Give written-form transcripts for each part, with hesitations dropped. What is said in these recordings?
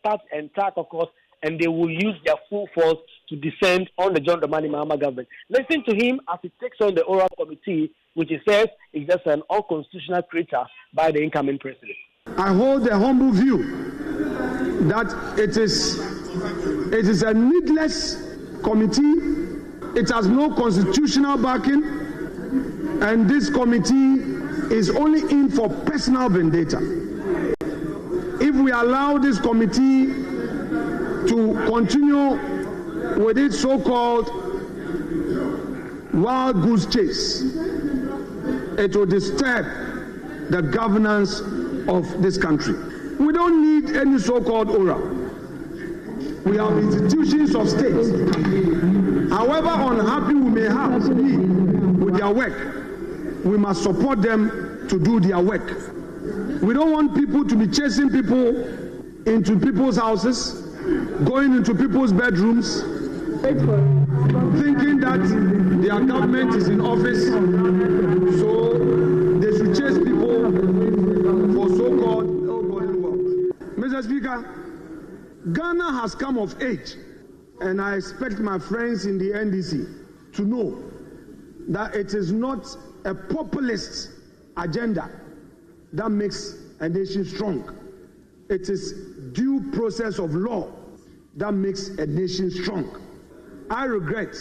touch and track, of course, and they will use their full force to descend on the John Dramani Mahama government. Listen to him as he takes on the oral committee, which he says is just an unconstitutional creature by the incoming president. I hold the humble view that it is a needless committee. It has no constitutional backing, and this committee is only in for personal vendetta. If we allow this committee to continue with its so-called wild goose chase, it will disturb the governance of this country. We don't need any so-called aura. We have institutions of state. However unhappy we may have to be with their work, we must support them to do their work. We don't want people to be chasing people into people's houses, going into people's bedrooms, thinking that their government is in office, so they should chase people for so-called ill-gotten wealth. Mr. Speaker, Ghana has come of age, and I expect my friends in the NDC to know that it is not a populist agenda that makes a nation strong. It is due process of law that makes a nation strong. I regret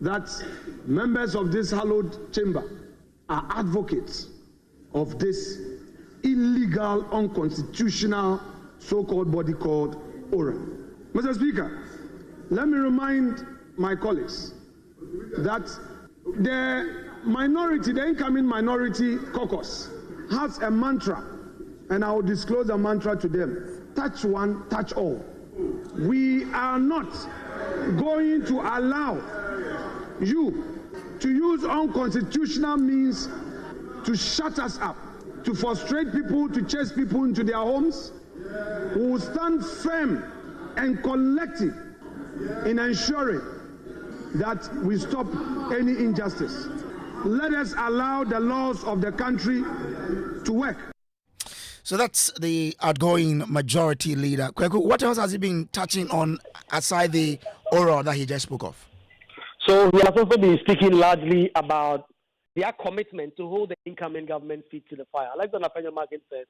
that members of this hallowed chamber are advocates of this illegal, unconstitutional, so-called body called ORA. Mr. Speaker, let me remind my colleagues that the incoming minority caucus has a mantra, and I will disclose the mantra to them: touch one, touch all. We are not going to allow you to use unconstitutional means to shut us up, to frustrate people, to chase people into their homes. We will stand firm and collective in ensuring that we stop any injustice. Let us allow the laws of the country to work. So that's the outgoing majority leader. Kweku, what else has he been touching on aside the oral that he just spoke of? So he has also been speaking largely about their commitment to hold the incoming government feet to the fire. Like Afenyo Markin said,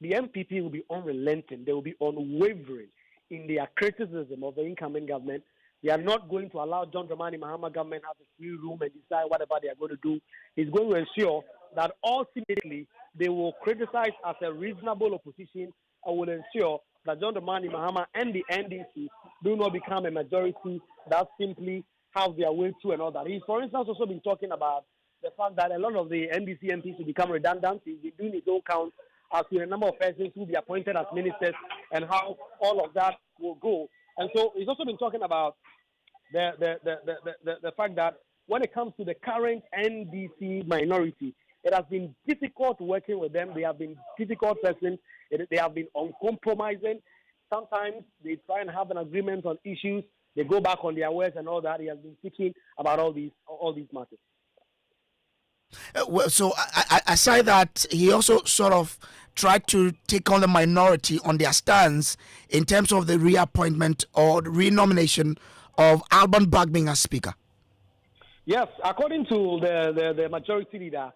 the MPP will be unrelenting. They will be unwavering in their criticism of the incoming government. They are not going to allow John Dramani Mahama government have a free room and decide whatever they are going to do. He's going to ensure that ultimately they will criticize as a reasonable opposition and will ensure that John Dramani Mahama and the NDC do not become a majority that simply have their way through and all that. He's, for instance, also been talking about the fact that a lot of the NDC MPs will become redundant. He's been doing his own count as to a number of persons who will be appointed as ministers and how all of that will go. And so he's also been talking about the fact that when it comes to the current NDC minority, it has been difficult working with them. They have been difficult persons. They have been uncompromising. Sometimes they try and have an agreement on issues. They go back on their words and all that. He has been speaking about all these matters. Well, so aside that, he also sort of tried to take on the minority on their stance in terms of the reappointment or the renomination of Alban Bagbin as Speaker. Yes, according to the majority leader,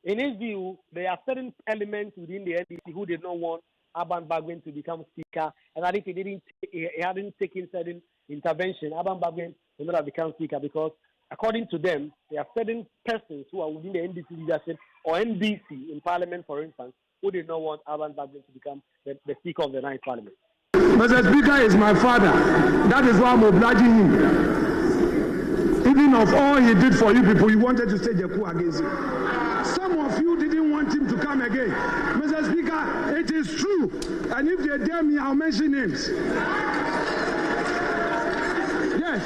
in his view, there are certain elements within the NDC who did not want Alban Bagbin to become Speaker, and I think he hadn't taken certain intervention. Alban Bagbin will not have become Speaker because, according to them, there are certain persons who are within the NDC leadership or NDC in Parliament, for instance, who did not want Alban Bagbin to become the Speaker of the Ninth Parliament. Mr. Speaker is my father. That is why I'm obliging him. Even of all he did for you people, he wanted to stage a coup against you. Some of you didn't want him to come again. Mr. Speaker, it is true. And if they dare me, I'll mention names. Yes.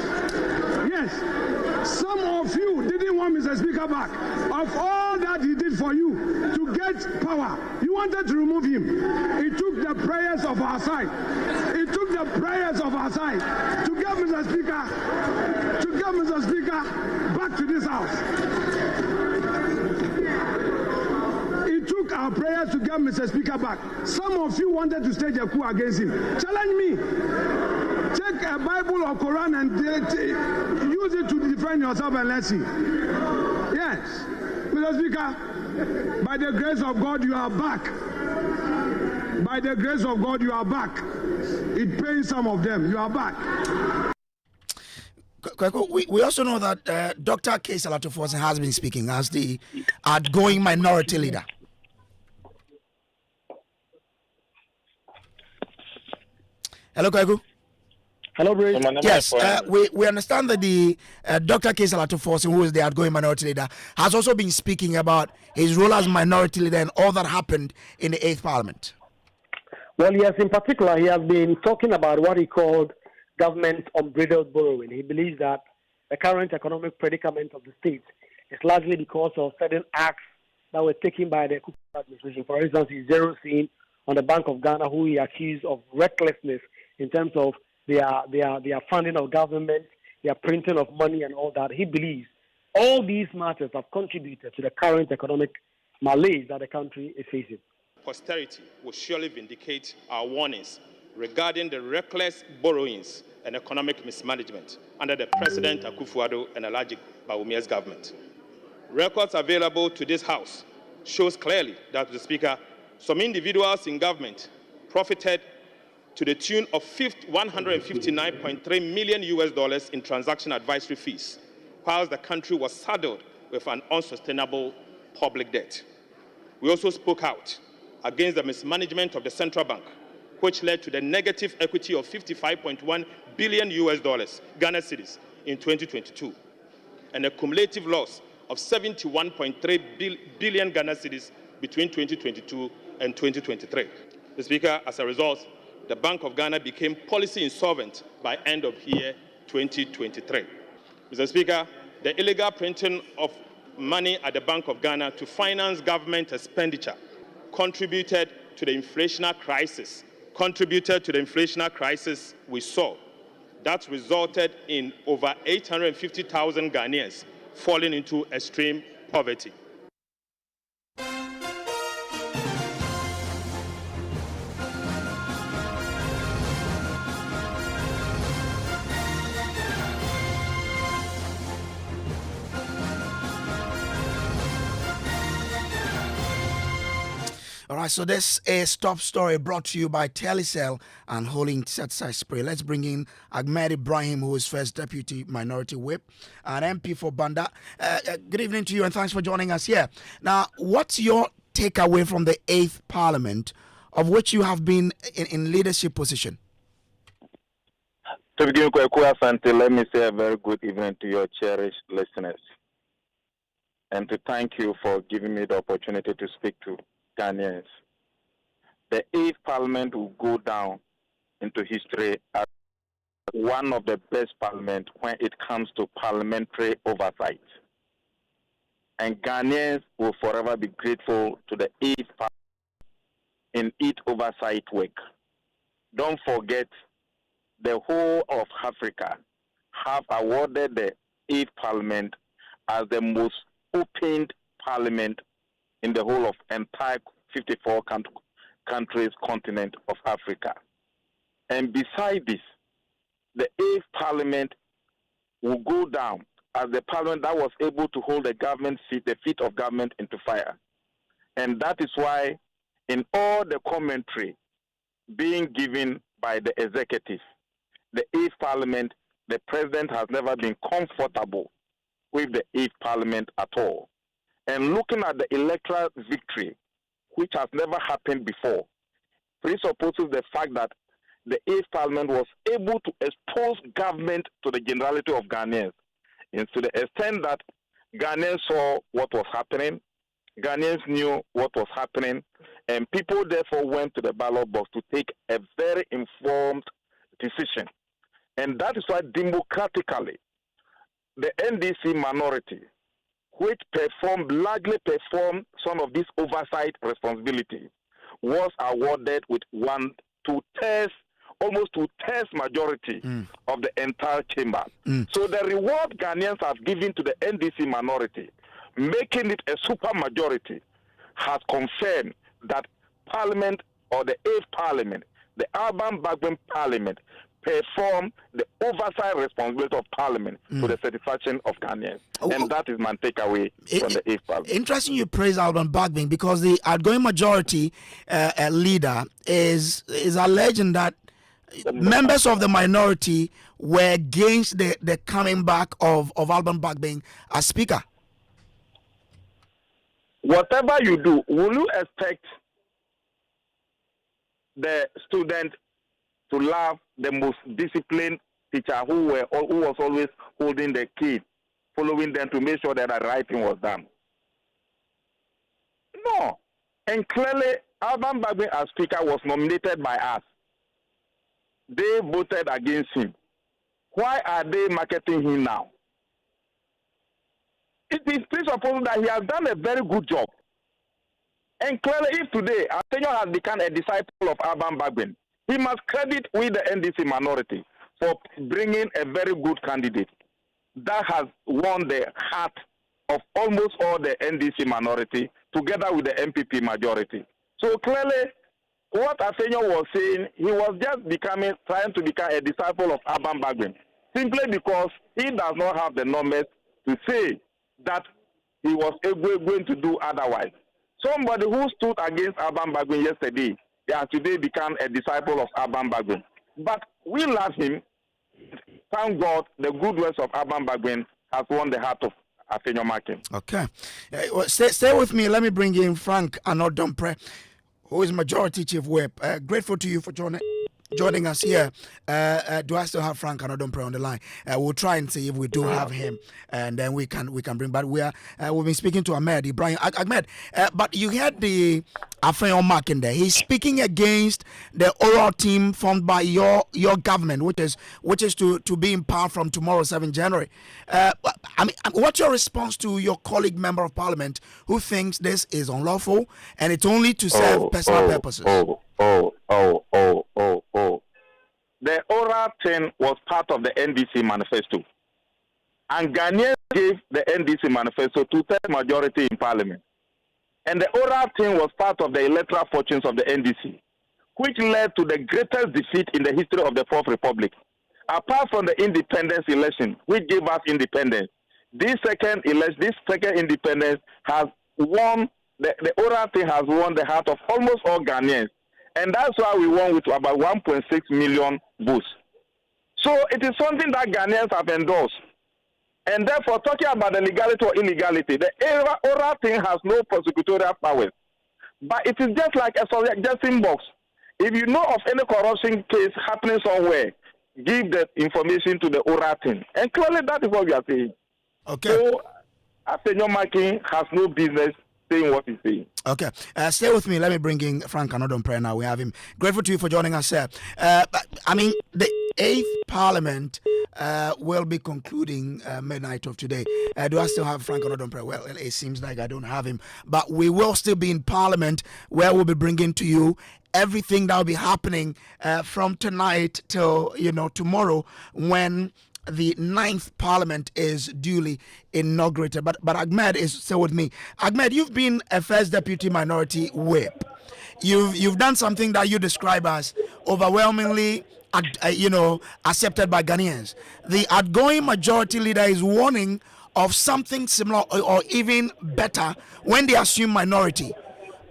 Some of you didn't want Mr. Speaker back. Of all that he did for you to get power, you wanted to remove him. It took the prayers of our side. It took the prayers of our side to get Mr. Speaker back to this house. It took took our prayers to get Mr. Speaker back. Some of you wanted to stage a coup against him. Challenge me. Take a Bible or Quran and use it to defend yourself and let's see. Yes. Mr. Speaker, by the grace of God, you are back. By the grace of God, you are back. It pains some of them. You are back. We also know that Dr. Gyasi Alatofosin has been speaking as the outgoing minority leader. Hello, Kojo. Hello, Bridge. Yes, we understand that the Dr. Gyasi Alatofosin, who is the outgoing minority leader, has also been speaking about his role as minority leader and all that happened in the 8th Parliament. Well, yes, in particular, he has been talking about what he called government unbridled borrowing. He believes that the current economic predicament of the state is largely because of certain acts that were taken by the administration. For instance, he's zeroing on the Bank of Ghana, who he accused of recklessness in terms of their funding of government, their printing of money and all that. He believes all these matters have contributed to the current economic malaise that the country is facing. Posterity will surely vindicate our warnings regarding the reckless borrowings and economic mismanagement under the President Akufo-Addo and Alhaji Bawumia's government. Records available to this House shows clearly that, the Speaker, some individuals in government profited to the tune of $159.3 million in transaction advisory fees, whilst the country was saddled with an unsustainable public debt. We also spoke out against the mismanagement of the central bank, which led to the negative equity of $55.1 billion Ghana cedis in 2022, and a cumulative loss of 71.3 billion Ghana cedis between 2022 and 2023. The Speaker, as a result, the Bank of Ghana became policy insolvent by end of year 2023. Mr. Speaker, the illegal printing of money at the Bank of Ghana to finance government expenditure contributed to the inflationary crisis we saw. That resulted in over 850,000 Ghanaians falling into extreme poverty. All right, so this is Top Story brought to you by Telecel and Holding Setsai Spray. Let's bring in Ahmed Ibrahim, who is First Deputy Minority Whip and MP for Banda. Good evening to you and thanks for joining us here. Now, what's your takeaway from the 8th Parliament, of which you have been in leadership position? To begin with, let me say a very good evening to your cherished listeners, and to thank you for giving me the opportunity to speak to Ghanaians. The 8th Parliament will go down into history as one of the best parliaments when it comes to parliamentary oversight. And Ghanaians will forever be grateful to the 8th Parliament in its oversight work. Don't forget, the whole of Africa have awarded the 8th Parliament as the most opened parliament in the whole of entire 54 countries continent of Africa. And beside this, the 8th Parliament will go down as the parliament that was able to hold the feet of government into fire. And that is why in all the commentary being given by the executive, the 8th Parliament, the president has never been comfortable with the 8th Parliament at all. And looking at the electoral victory, which has never happened before, presupposes the fact that the 8th Parliament was able to expose government to the generality of Ghanaians, and to the extent that Ghanaians saw what was happening, Ghanaians knew what was happening, and people therefore went to the ballot box to take a very informed decision. And that is why democratically, the NDC minority, which largely performed some of this oversight responsibility, was awarded with almost two-thirds majority of the entire chamber. So the reward Ghanaians have given to the NDC minority, making it a super majority, has confirmed that Parliament or the 8th Parliament, the Alban Bagbin Parliament, perform the oversight responsibility of Parliament to the satisfaction of Ghanaians. And that is my takeaway from the 8th Parliament. Interesting you praise Alban Bagbin, because the outgoing majority leader is alleging that members of the minority were against the coming back of Alban Bagbin as Speaker. Whatever you do, will you expect the student to love the most disciplined teacher who was always holding the kid, following them to make sure that the right thing was done? No. And clearly, Alban Bagbin as Speaker was nominated by us. They voted against him. Why are they marketing him now? It is presupposed that he has done a very good job. And clearly, if today Afenyo has become a disciple of Alban Bagbin, he must credit with the NDC minority for bringing a very good candidate that has won the heart of almost all the NDC minority together with the MPP majority. So clearly, what Afenyo was saying, he was just trying to become a disciple of Alban Bagbin, simply because he does not have the numbers to say that he was going to do otherwise. Somebody who stood against Alban Bagbin yesterday, they have today become a disciple of Alban Bagbin. But we love him. Thank God, the good works of Alban Bagbin has won the heart of Afenyo Markin. Okay. Stay with me. Let me bring in Frank Anodompre, who is Majority Chief Whip. Grateful to you for joining us here. Do I still have Frank Anodompre on the line? We'll try and see if we do have him, and then we can bring. But we've been speaking to Ahmed Ibrahim. Ahmed, but you had the Afenyo Markin there. He's speaking against the oral team formed by your government, which is to be in power from tomorrow, 7 January. I mean, what's your response to your colleague member of parliament who thinks this is unlawful and it's only to serve personal purposes? The oral thing was part of the NDC manifesto. And Ghanaians gave the NDC manifesto two-thirds majority in parliament. And the oral thing was part of the electoral fortunes of the NDC, which led to the greatest defeat in the history of the Fourth Republic. Apart from the independence election, which gave us independence, this second independence has won, the oral thing has won the heart of almost all Ghanaians. And that's why we won with about 1.6 million votes. So it is something that Ghanaians have endorsed. And therefore, talking about the legality or illegality, the oral thing has no prosecutorial powers. But it is just like a suggestion box. If you know of any corruption case happening somewhere, give the information to the oral thing. And clearly that is what we are saying. Okay. So, Afenyo Markin has no business saying what he's saying. Okay. Stay with me. Let me bring in Frank Anodompre now. We have him. Grateful to you for joining us, sir. I mean, the 8th Parliament will be concluding midnight of today. Do I still have Frank Anodompre? Well, it seems like I don't have him. But we will still be in Parliament, where we'll be bringing to you everything that will be happening from tonight till tomorrow, when the 9th Parliament is duly inaugurated. But Ahmed is still with me. Ahmed, you've been a first deputy minority whip. You've done something that you describe as overwhelmingly accepted by Ghanaians. The outgoing majority leader is warning of something similar or even better when they assume minority.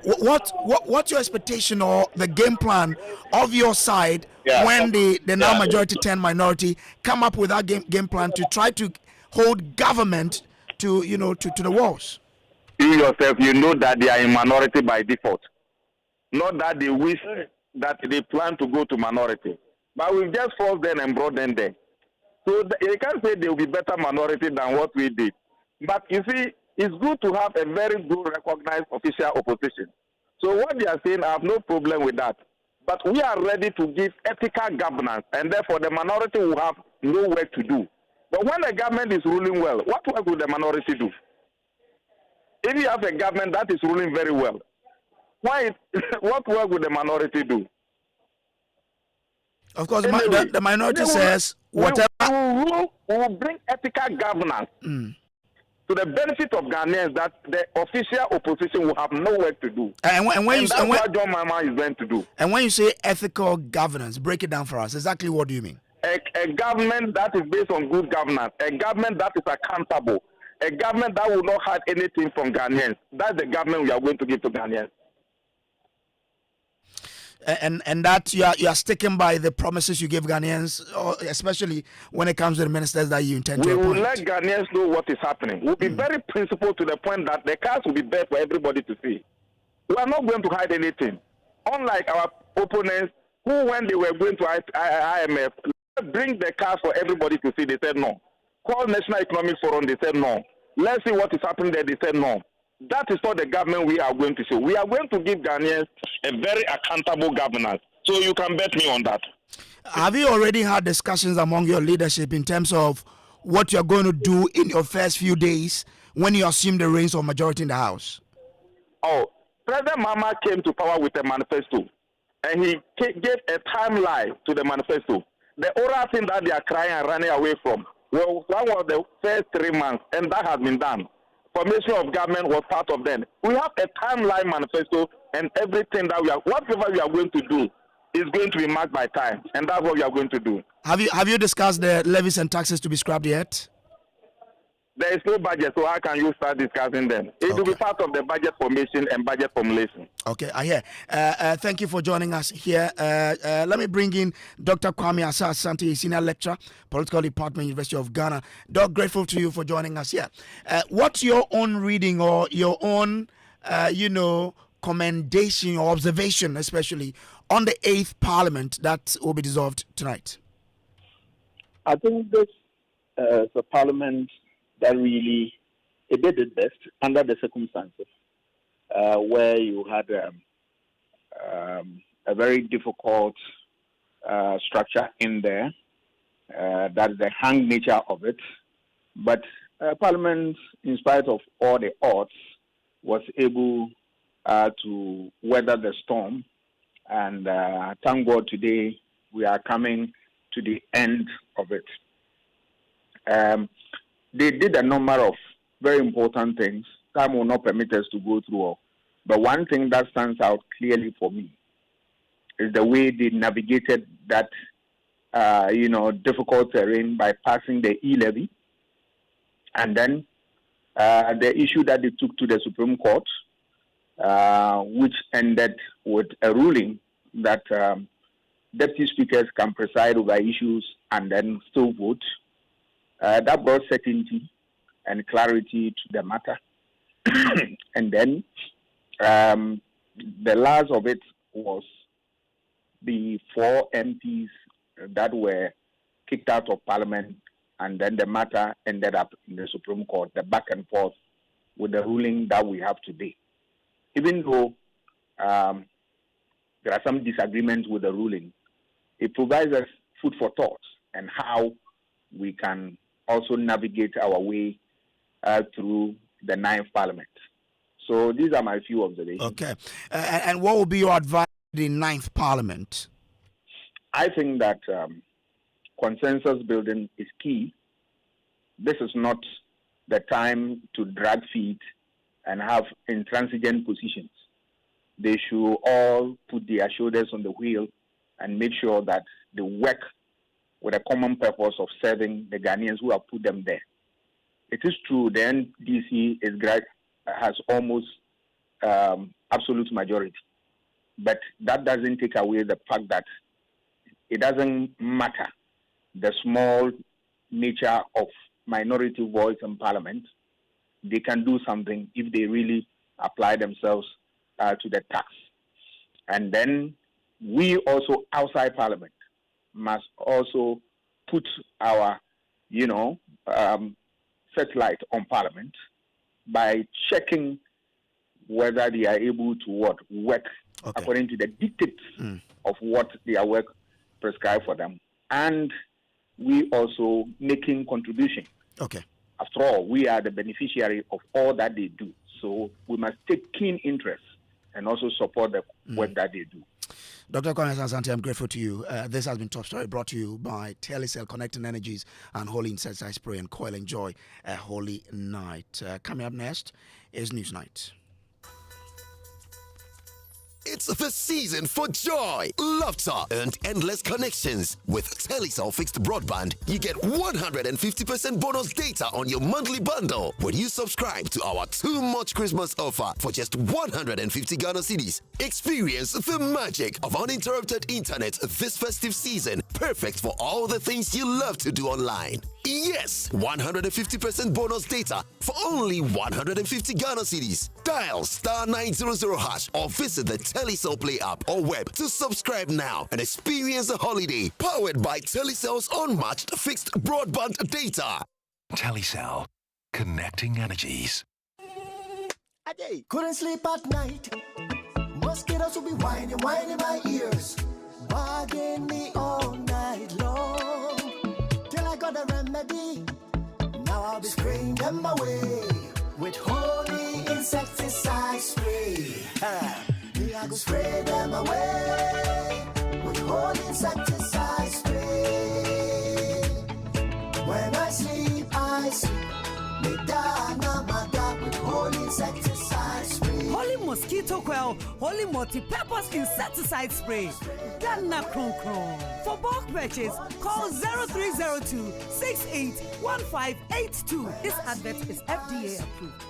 What's your expectation or the game plan of your side when the now majority 10 minority come up with that game plan to try to hold government to the walls? You yourself, you know that they are in minority by default. Not that they wish that they plan to go to minority. But we've just forced them and brought them there. So you can't say they will be better minority than what we did. But you see, it's good to have a very good recognized official opposition. So what they are saying, I have no problem with that. But we are ready to give ethical governance, and therefore the minority will have no work to do. But when the government is ruling well, what work will the minority do? If you have a government that is ruling very well, what work will the minority do? Of course, anyway, the minority says whatever. We will bring ethical governance. to the benefit of Ghanaians, that the official opposition will have no work to do. And that's what John Mahama is going to do. And when you say ethical governance, break it down for us. Exactly what do you mean? A government that is based on good governance, a government that is accountable, a government that will not hide anything from Ghanaians. That's the government we are going to give to Ghanaians. And that you are sticking by the promises you give Ghanaians, especially when it comes to the ministers that you intend to appoint. We will let Ghanaians know what is happening. We'll be very principled to the point that the cards will be there for everybody to see. We are not going to hide anything. Unlike our opponents, who when they were going to IMF, bring the cards for everybody to see, they said no. Call National Economic Forum, they said no. Let's see what is happening there, they said no. That is not the government we are going to show. We are going to give Ghanaians a very accountable governance. So you can bet me on that. Have you already had discussions among your leadership in terms of what you're going to do in your first few days when you assume the reins of majority in the House? Oh, President Mahama came to power with a manifesto, and he gave a timeline to the manifesto. The oral thing that they are crying and running away from, well, one was the first 3 months, and that has been done. Formation of government was part of them. We have a timeline manifesto, and everything that whatever we are going to do is going to be marked by time, and that's what we are going to do. Have you discussed the levies and taxes to be scrapped yet? There is no budget, so how can you start discussing them? It will be part of the budget formation and budget formulation. Okay, I hear. Thank you for joining us here. Let me bring in Dr. Kwame Asante, Senior Lecturer, Political Department, University of Ghana. Doc, grateful to you for joining us here. What's your own reading or your own, commendation or observation, especially on the 8th Parliament that will be dissolved tonight? I think this is a Parliament that really it did its best under the circumstances, where you had a very difficult structure in there. That is the hang nature of it. But Parliament, in spite of all the odds, was able to weather the storm. And thank God today we are coming to the end of it. They did a number of very important things. Time will not permit us to go through all. But one thing that stands out clearly for me is the way they navigated that, difficult terrain by passing the e-levy. And then the issue that they took to the Supreme Court, which ended with a ruling that deputy speakers can preside over issues and then still vote. That brought certainty and clarity to the matter. And then the last of it was the 4 MPs that were kicked out of Parliament, and then the matter ended up in the Supreme Court, the back and forth with the ruling that we have today. Even though there are some disagreements with the ruling, it provides us food for thought and how we can also navigate our way through the 9th Parliament. So these are my few observations. Okay. And what will be your advice to the 9th Parliament? I think that consensus building is key. This is not the time to drag feet and have intransigent positions. They should all put their shoulders on the wheel and make sure that they work with a common purpose of serving the Ghanaians who have put them there. It is true the NDC has almost absolute majority, but that doesn't take away the fact that it doesn't matter the small nature of minority voice in Parliament. They can do something if they really apply themselves to the task. And then we also outside Parliament must also put our, satellite on Parliament by checking whether they are able to work according to the dictates of what their work prescribed for them. And we also making contribution. Okay. After all, we are the beneficiary of all that they do. So we must take keen interest and also support the work that they do. Dr. Kwame Asante, I'm grateful to you. This has been Top Story, brought to you by Telecel, Connecting Energies and Holy Insecticide Spray and Coil. Enjoy a holy night. Coming up next is Newsnight. It's the season for joy, laughter, and endless connections. With Telecel fixed broadband, you get 150% bonus data on your monthly bundle when you subscribe to our Too Much Christmas offer for just 150 Ghana cedis. Experience the magic of uninterrupted internet this festive season, perfect for all the things you love to do online. Yes, 150% bonus data for only 150 Ghana cedis. Dial *900# or visit the Telecel Play app or web to subscribe now and experience a holiday powered by Telecel's unmatched fixed broadband data. Telecel, connecting energies. Couldn't sleep at night. Mosquitoes will be whining in my ears, bugging me all night long. Till I got a remedy. Now I'll be spraying them away with holy insecticide spray. I go spray them away with holy insecticide spray. When I sleep, me down with holy insecticide spray. Holy mosquito coil, holy multi-purpose insecticide spray. Ghana Kron Kron. For bulk purchase, call 0302 681582. This advert is FDA approved.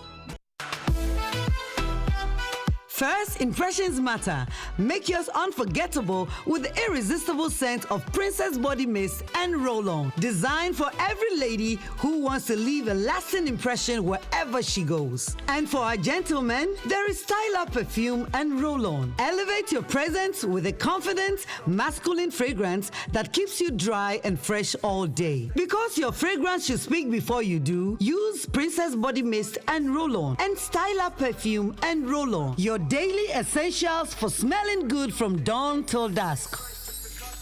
First impressions matter. Make yours unforgettable with the irresistible scent of Princess Body Mist and Roll-On. Designed for every lady who wants to leave a lasting impression wherever she goes. And for our gentlemen, there is Style Up Perfume and Roll-On. Elevate your presence with a confident, masculine fragrance that keeps you dry and fresh all day. Because your fragrance should speak before you do, use Princess Body Mist and Roll-On and Style Up Perfume and Roll-On. Your daily essentials for smelling good from dawn till dusk.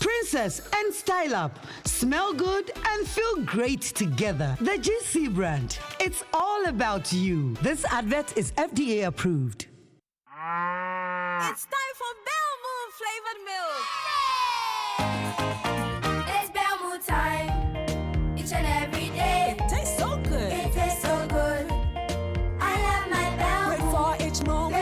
Princess and Style Up. Smell good and feel great together. The GC brand. It's all about you. This advert is FDA approved. It's time for Belmont flavored milk. It's Belmont time. Each and every day. It tastes so good. It tastes so good. I love my Belmont. Great for each moment.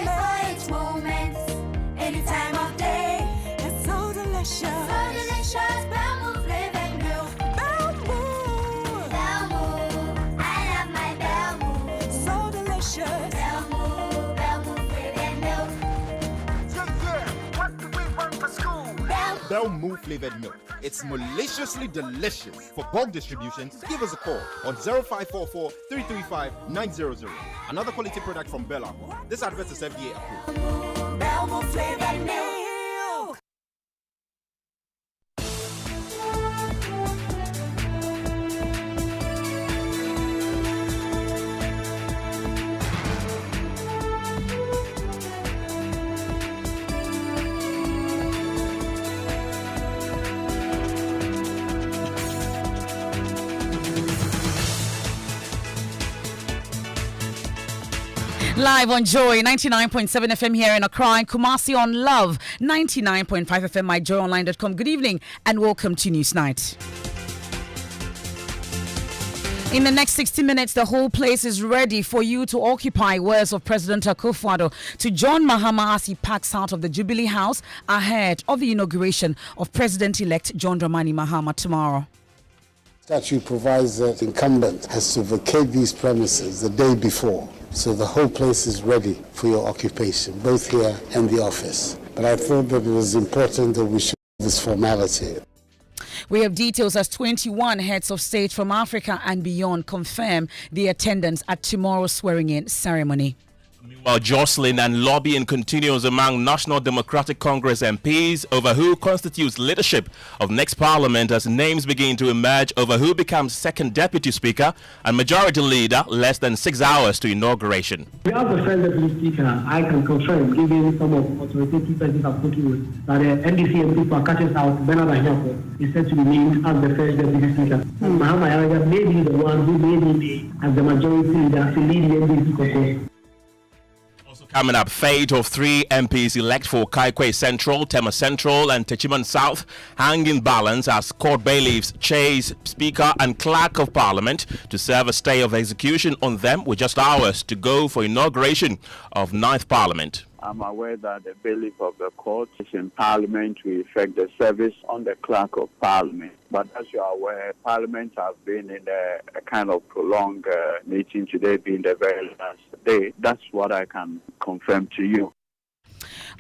Any time of day. It's so delicious. So delicious. Belmont flavored milk. Belmont. Belmont. I love my Belmont. So delicious. Belmont flavored milk. Yeah. What do we want for school? Belmont flavored milk. It's maliciously delicious. For bulk distribution, give us a call on 0544 335 900. Another quality product from Bella. This advert is FDA approved. Belmont flavored milk. Live on Joy 99.7 FM here in Accra and Kumasi on Love 99.5 FM, myjoyonline.com. Good evening and welcome to Newsnight. In the next 60 minutes, the whole place is ready for you to occupy. Words of President Akufo-Addo to John Mahama as he packs out of the Jubilee House ahead of the inauguration of President-elect John Dramani Mahama tomorrow. Statute provides that the incumbent has to vacate these premises the day before. So the whole place is ready for your occupation, both here and the office. But I thought that it was important that we should do this formality. We have details as 21 heads of state from Africa and beyond confirm the attendance at tomorrow's swearing-in ceremony. Meanwhile, jostling and lobbying continues among National Democratic Congress MPs over who constitutes leadership of next parliament as names begin to emerge over who becomes second deputy speaker and majority leader less than 6 hours to inauguration. We have the first deputy speaker. I can confirm, given some of authoritative persons I've spoken with, that the NDC MP for Akache South, Bernard Ahiapo, is said to be named as the first deputy speaker. Mahama Yahya may be the one who may be as the majority leader to lead the NDC caucus. Coming up, fate of 3 MPs elect for Kaikwe Central, Tema Central and Techiman South hang in balance as court bailiffs chase Speaker and Clerk of Parliament to serve a stay of execution on them with just hours to go for inauguration of 9th Parliament. I'm aware that the bailiff of the court is in Parliament to effect the service on the Clerk of Parliament. But as you are aware, Parliament has been in a kind of prolonged meeting, today being the very last day. That's what I can confirm to you.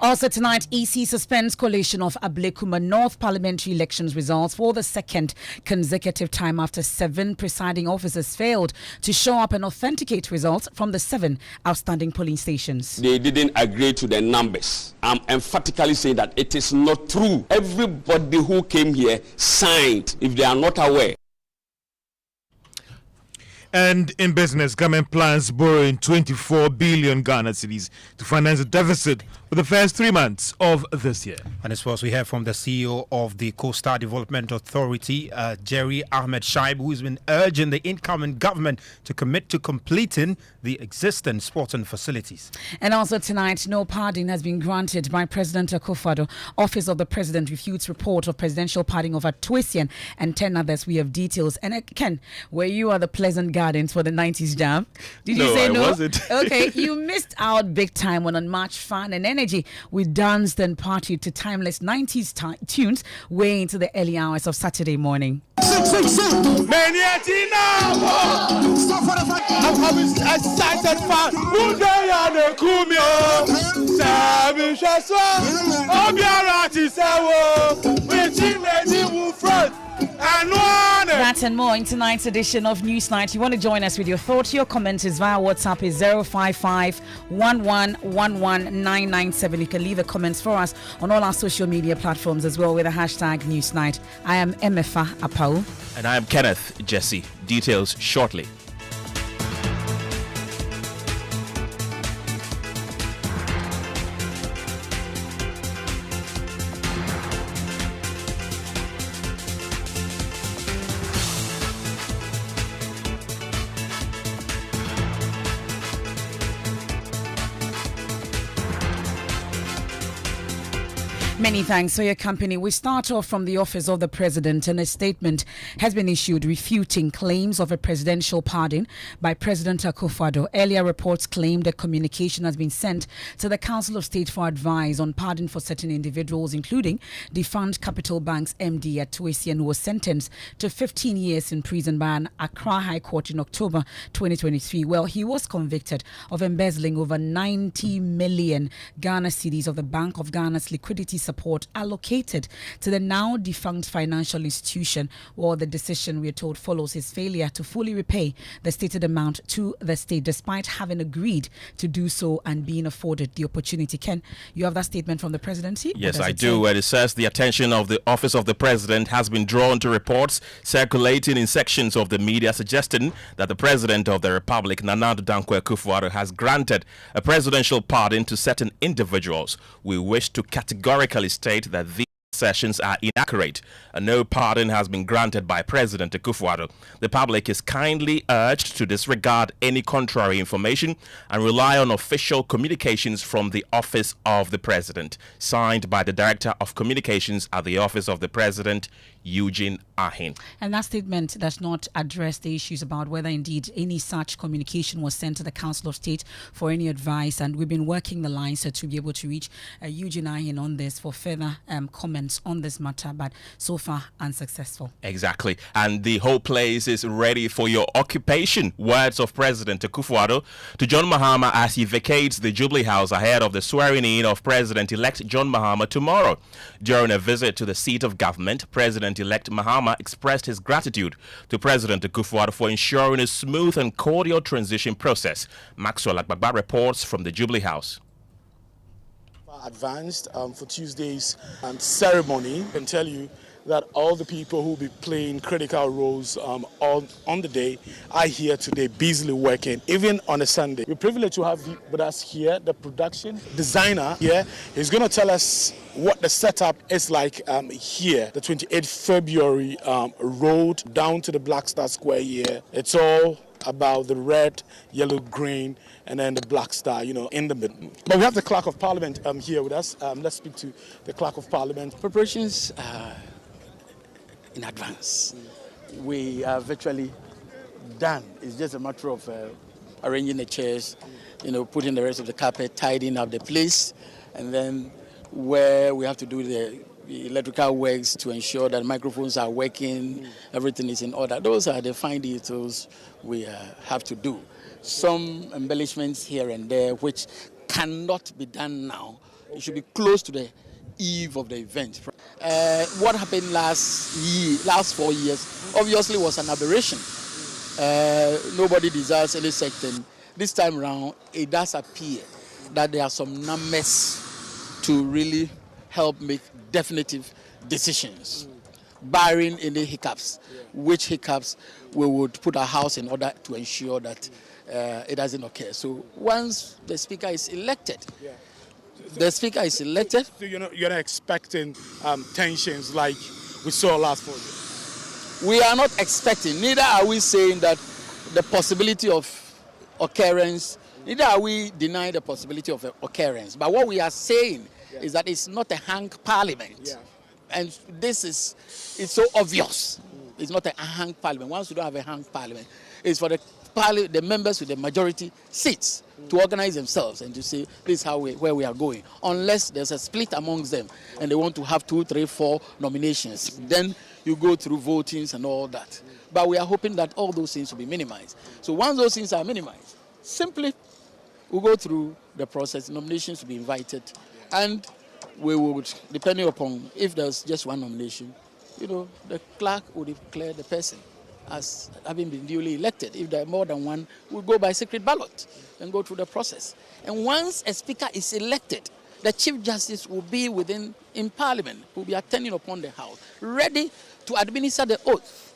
Also tonight, EC suspends collation of Ablekuma North parliamentary elections results for the second consecutive time after 7 presiding officers failed to show up and authenticate results from the 7 outstanding polling stations. They didn't agree to the numbers. I'm emphatically saying that it is not true. Everybody who came here signed. If they are not aware. And in business, government plans borrowing 24 billion Ghana cedis to finance the deficit for the first 3 months of this year. And as well as we hear from the CEO of the Coastal Development Authority, Jerry Ahmed Shaib, who has been urging the incoming government to commit to completing the existing sporting facilities. And also tonight, no pardon has been granted by President Akufo-Addo. Office of the President refutes report of presidential pardon of Atuesian and 10 others. We have details. And Ken, were you at the Pleasant Gardens for the 90s jam? Did you say no? I wasn't. Okay, you missed out big time on Unmatched Fun and Energy. We danced and partied to timeless 90s tunes way into the early hours of Saturday morning. I'm excited for that and more in tonight's edition of Newsnight. You want to join us with your thoughts, your comments is via WhatsApp is 055-1111-997. You can leave the comments for us on all our social media platforms as well with the hashtag Newsnight. I am Emefa Apawu. And I am Kenneth Gyasi. Details shortly. Many thanks for your company. We start off from the office of the president, and a statement has been issued refuting claims of a presidential pardon by President Akufo-Addo. Earlier reports claimed a communication has been sent to the Council of State for advice on pardon for certain individuals, including defunct Capital Bank's MD Atuesian, who was sentenced to 15 years in prison by an Accra High Court in October 2023. Well, he was convicted of embezzling over 90 million Ghana cedis of the Bank of Ghana's liquidity support allocated to the now defunct financial institution. Well, the decision, we are told, follows his failure to fully repay the stated amount to the state, despite having agreed to do so and being afforded the opportunity. Ken, you have that statement from the presidency? Yes, I do. And it says the attention of the office of the president has been drawn to reports circulating in sections of the media suggesting that the president of the republic, Nana Addo Dankwa Akufo-Addo, has granted a presidential pardon to certain individuals. We wish to categorically state that these assertions are inaccurate and no pardon has been granted by President Akufo-Addo. The public is kindly urged to disregard any contrary information and rely on official communications from the office of the president. Signed by the Director of Communications at the office of the president, Eugene Ahin. And that statement does not address the issues about whether indeed any such communication was sent to the Council of State for any advice, and we've been working the lines to be able to reach Eugene Ahin on this for further comments on this matter, but so far unsuccessful. Exactly, and the whole place is ready for your occupation. Words of President Akufo-Addo to John Mahama as he vacates the Jubilee House ahead of the swearing-in of President-elect John Mahama tomorrow. During a visit to the seat of government, President-elect Mahama expressed his gratitude to President Akufo-Addo for ensuring a smooth and cordial transition process. Maxwell Agbagba reports from the Jubilee House. Advanced for Tuesday's ceremony, I can tell you that all the people who will be playing critical roles on the day are here today, busily working, even on a Sunday. We're privileged to have with us here the production designer here. He's going to tell us what the setup is like here, the 28th February road down to the Black Star Square here. It's all about the red, yellow, green, and then the black star, in the middle. But we have the Clerk of Parliament here with us. Let's speak to the Clerk of Parliament. Preparations are in advance. We are virtually done. It's just a matter of arranging the chairs, putting the rest of the carpet, tidying up the place, and then where we have to do the electrical works to ensure that microphones are working, everything is in order. Those are the fine details we have to do. Some embellishments here and there which cannot be done now. It should be close to the eve of the event. What happened last 4 years, obviously was an aberration. Nobody desires any such thing. This time around, it does appear that there are some numbers to really help make definitive decisions, barring any hiccups, which hiccups we would put our house in order to ensure that it doesn't occur. So once the Speaker is elected, So you're not expecting tensions like we saw last 4 years? We are not expecting, neither are we saying that the possibility of occurrence, neither are we denying the possibility of occurrence. But what we are saying is that it's not a hung parliament. And it's so obvious. It's not a hung parliament. Once you don't have a hung parliament, it's for the members with the majority seats to organize themselves and to say this is where we are going. Unless there's a split amongst them and they want to have 2, 3, 4 nominations, then you go through votings and all that. But we are hoping that all those things will be minimized. So once those things are minimized, simply we'll go through the process, nominations will be invited, and we would, depending upon if there's just one nomination, the clerk will declare the person as having been duly elected. If there are more than one, we'll go by secret ballot and go through the process. And once a speaker is elected, the Chief Justice will be in Parliament, will be attending upon the House, ready to administer the oath.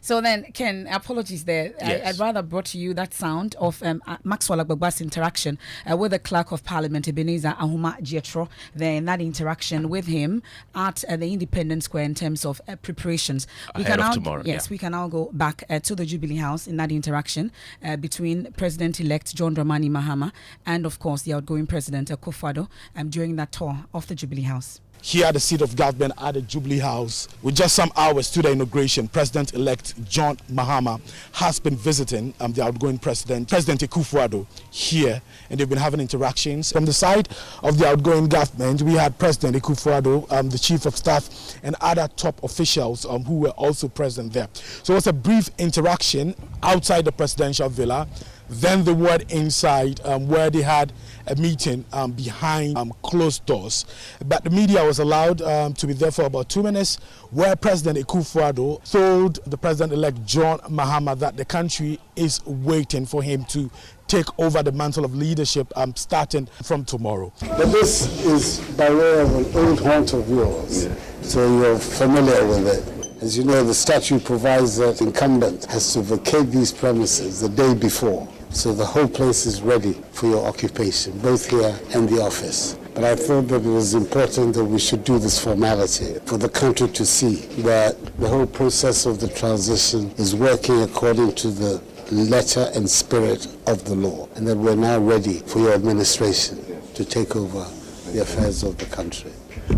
So then, Ken, apologies there. Yes. I'd rather brought to you that sound of Maxwell Agbagba's interaction with the Clerk of Parliament, Ebenezer Ahuma Jetro, then that interaction with him at the Independence Square in terms of preparations. Ahead of tomorrow. Yes, we can now go back to the Jubilee House in that interaction between President-elect John Dramani Mahama and, of course, the outgoing President Akufo-Addo during that tour of the Jubilee House. Here at the seat of government at the Jubilee House, with just some hours to the inauguration, President-elect John Mahama has been visiting the outgoing President Akufo-Addo here, and they've been having interactions. From the side of the outgoing government, we had President Akufo-Addo, the Chief of Staff, and other top officials who were also present there. So it was a brief interaction outside the presidential villa. Then the word inside where they had a meeting behind closed doors. But the media was allowed to be there for about 2 minutes, where President Akufo-Addo told the President-elect John Mahama that the country is waiting for him to take over the mantle of leadership starting from tomorrow. But this is by way of an old haunt of yours, so you're familiar with it. As you know, the statute provides that incumbent has to vacate these premises the day before. So the whole place is ready for your occupation, both here and the office. But I thought that it was important that we should do this formality for the country to see that the whole process of the transition is working according to the letter and spirit of the law, and that we're now ready for your administration to take over the affairs of the country.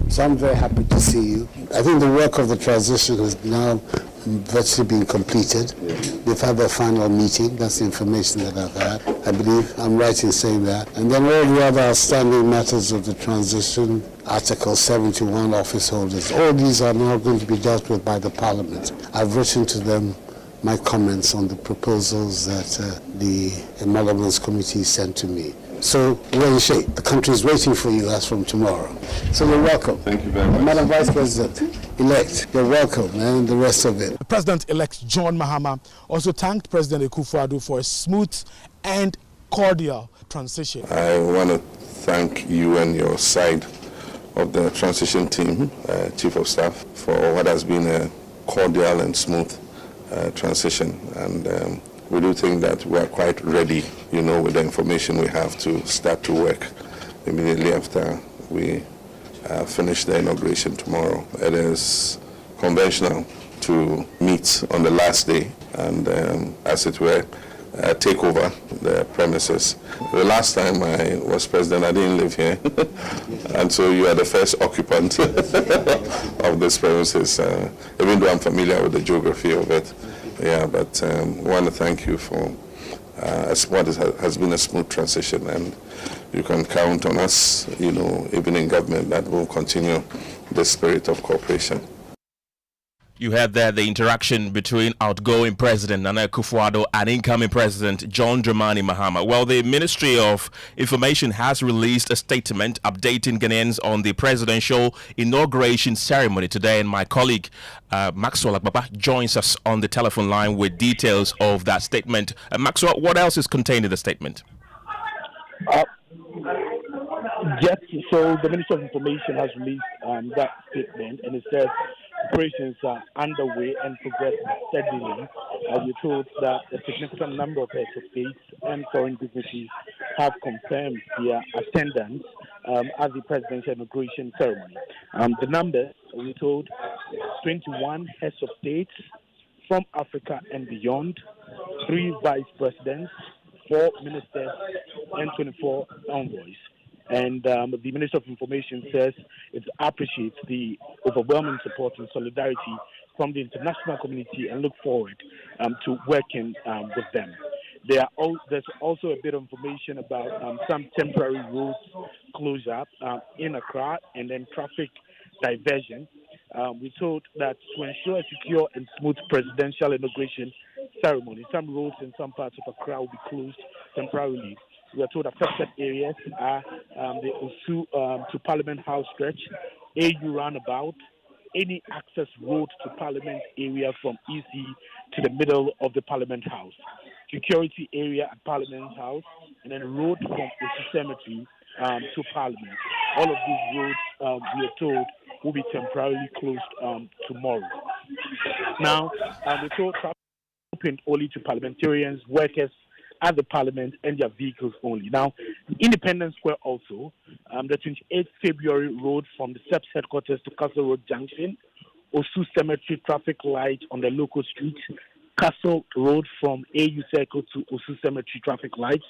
So I'm very happy to see you. I think the work of the transition has now virtually been completed. They've had their final meeting. That's the information that I've had. I believe I'm right in saying that. And then all the other outstanding matters of the transition, Article 71, office holders, all these are now going to be dealt with by the Parliament. I've written to them my comments on the proposals that the Emoluments Committee sent to me. So we're in shape. The country is waiting for you as from tomorrow. So you're welcome. Thank you very much. Madam Vice President-elect, you're welcome, and the rest of it. The President-elect John Mahama also thanked President Akufo-Addo for a smooth and cordial transition. I want to thank you and your side of the transition team, Chief of Staff, for what has been a cordial and smooth transition. And we do think that we are quite ready, with the information we have to start to work immediately after we finish the inauguration tomorrow. It is conventional to meet on the last day and, as it were, take over the premises. The last time I was president, I didn't live here, and so you are the first occupant of this premises, even though I'm familiar with the geography of it. Yeah, but I want to thank you for what has been a smooth transition, and you can count on us, even in government, that will continue the spirit of cooperation. You had there the interaction between outgoing President Nana Akufo-Addo and incoming President John Dramani Mahama. Well, the Ministry of Information has released a statement updating Ghanaians on the presidential inauguration ceremony today, and my colleague Maxwell Agbaba joins us on the telephone line with details of that statement. Maxwell, what else is contained in the statement? Yes, so the Ministry of Information has released that statement, and it says operations are underway and progressing steadily. We're told that a significant number of heads of states and foreign dignitaries have confirmed their attendance at the presidential inauguration ceremony. The numbers, we're told, 21 heads of states from Africa and beyond, 3 vice presidents, 4 ministers, and 24 envoys. And the Minister of Information says it appreciates the overwhelming support and solidarity from the international community and look forward to working with them. There's also a bit of information about some temporary roads closure in Accra and then traffic diversion. We're told that to ensure a secure and smooth presidential inauguration ceremony, some roads in some parts of Accra will be closed temporarily. We are told affected areas are the Osu to Parliament House stretch, AU roundabout, any access road to Parliament area from EC to the middle of the Parliament House, security area at Parliament House, and then road from Osu Cemetery to Parliament. All of these roads, we are told, will be temporarily closed tomorrow. Now, we're told traffic open only to parliamentarians, workers at the Parliament, and their vehicles only. Now, Independence Square also, the 28th February road from the SEPS headquarters to Castle Road Junction, Osu Cemetery traffic light on the local street, Castle Road from AU Circle to Osu Cemetery traffic lights,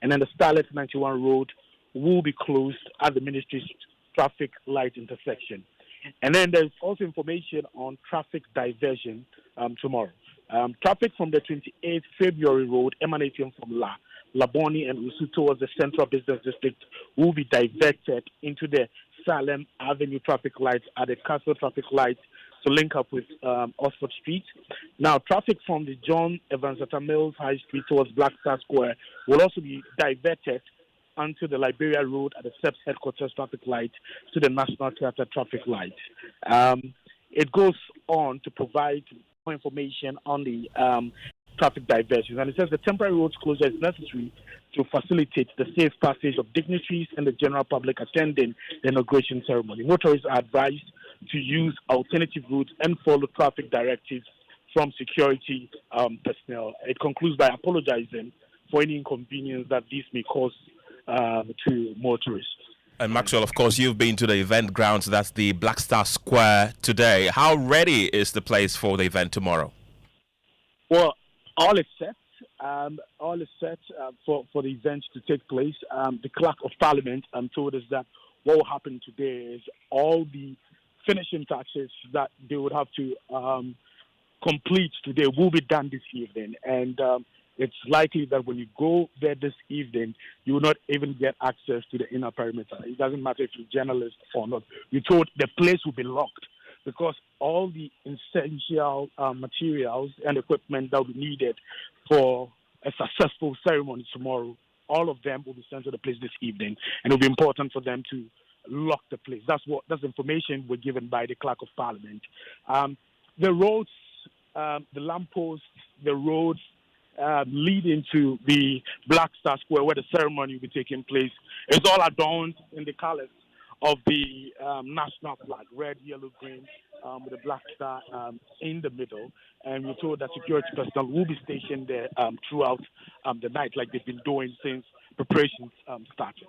and then the Starlet 91 road will be closed at the Ministry's traffic light intersection. And then there's also information on traffic diversion tomorrow. Traffic from the 28th February road emanating from Laboni and Usu towards the Central Business District will be diverted into the Salem Avenue traffic lights at the Castle traffic lights to link up with Oxford Street. Now, traffic from the John Evans Mills High Street towards Black Star Square will also be diverted onto the Liberia Road at the SEPS headquarters traffic light to the National Theatre traffic light. It goes on to provide more information on the traffic diversions, and it says the temporary roads closure is necessary to facilitate the safe passage of dignitaries and the general public attending the inauguration ceremony. Motorists are advised to use alternative routes and follow traffic directives from security personnel. It concludes by apologizing for any inconvenience that this may cause to motorists. And Maxwell, of course, you've been to the event grounds. That's the Black Star Square today. How ready is the place for the event tomorrow? Well, all is set. All is set for the event to take place. The Clerk of Parliament told us that what will happen today is all the finishing touches that they would have to complete today will be done this evening. And it's likely that when you go there this evening, you will not even get access to the inner perimeter. It doesn't matter if you're a journalist or not. You're told the place will be locked because all the essential materials and equipment that will be needed for a successful ceremony tomorrow, all of them will be sent to the place this evening, and it will be important for them to lock the place. That's information we're given by the Clerk of Parliament. The roads, the lampposts, the roads leading to the Black Star Square where the ceremony will be taking place is all adorned in the colors of the national flag, red, yellow, green, with a black star in the middle. And we're told that security personnel will be stationed there throughout the night, like they've been doing since preparations started.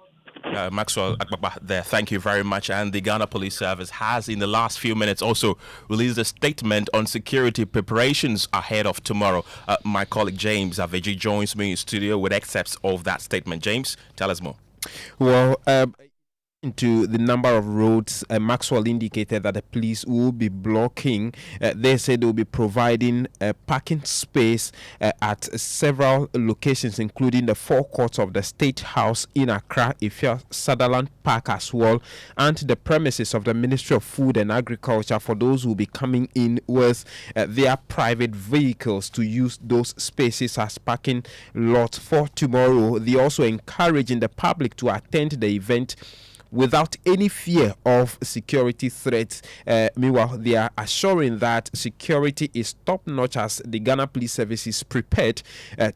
Maxwell Akbaba there. Thank you very much. And the Ghana Police Service has, in the last few minutes, also released a statement on security preparations ahead of tomorrow. My colleague James Aveji joins me in studio with excerpts of that statement. James, tell us more. Well, into the number of roads, Maxwell indicated that the police will be blocking. They said they will be providing parking space at several locations, including the forecourts of the State House in Accra, Ifya Sutherland Park as well, and the premises of the Ministry of Food and Agriculture for those who will be coming in with their private vehicles to use those spaces as parking lots for tomorrow. They also encouraging the public to attend the event without any fear of security threats. Meanwhile, they are assuring that security is top-notch as the Ghana Police Service is prepared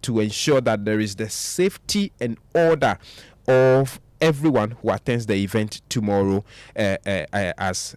to ensure that there is the safety and order of everyone who attends the event tomorrow as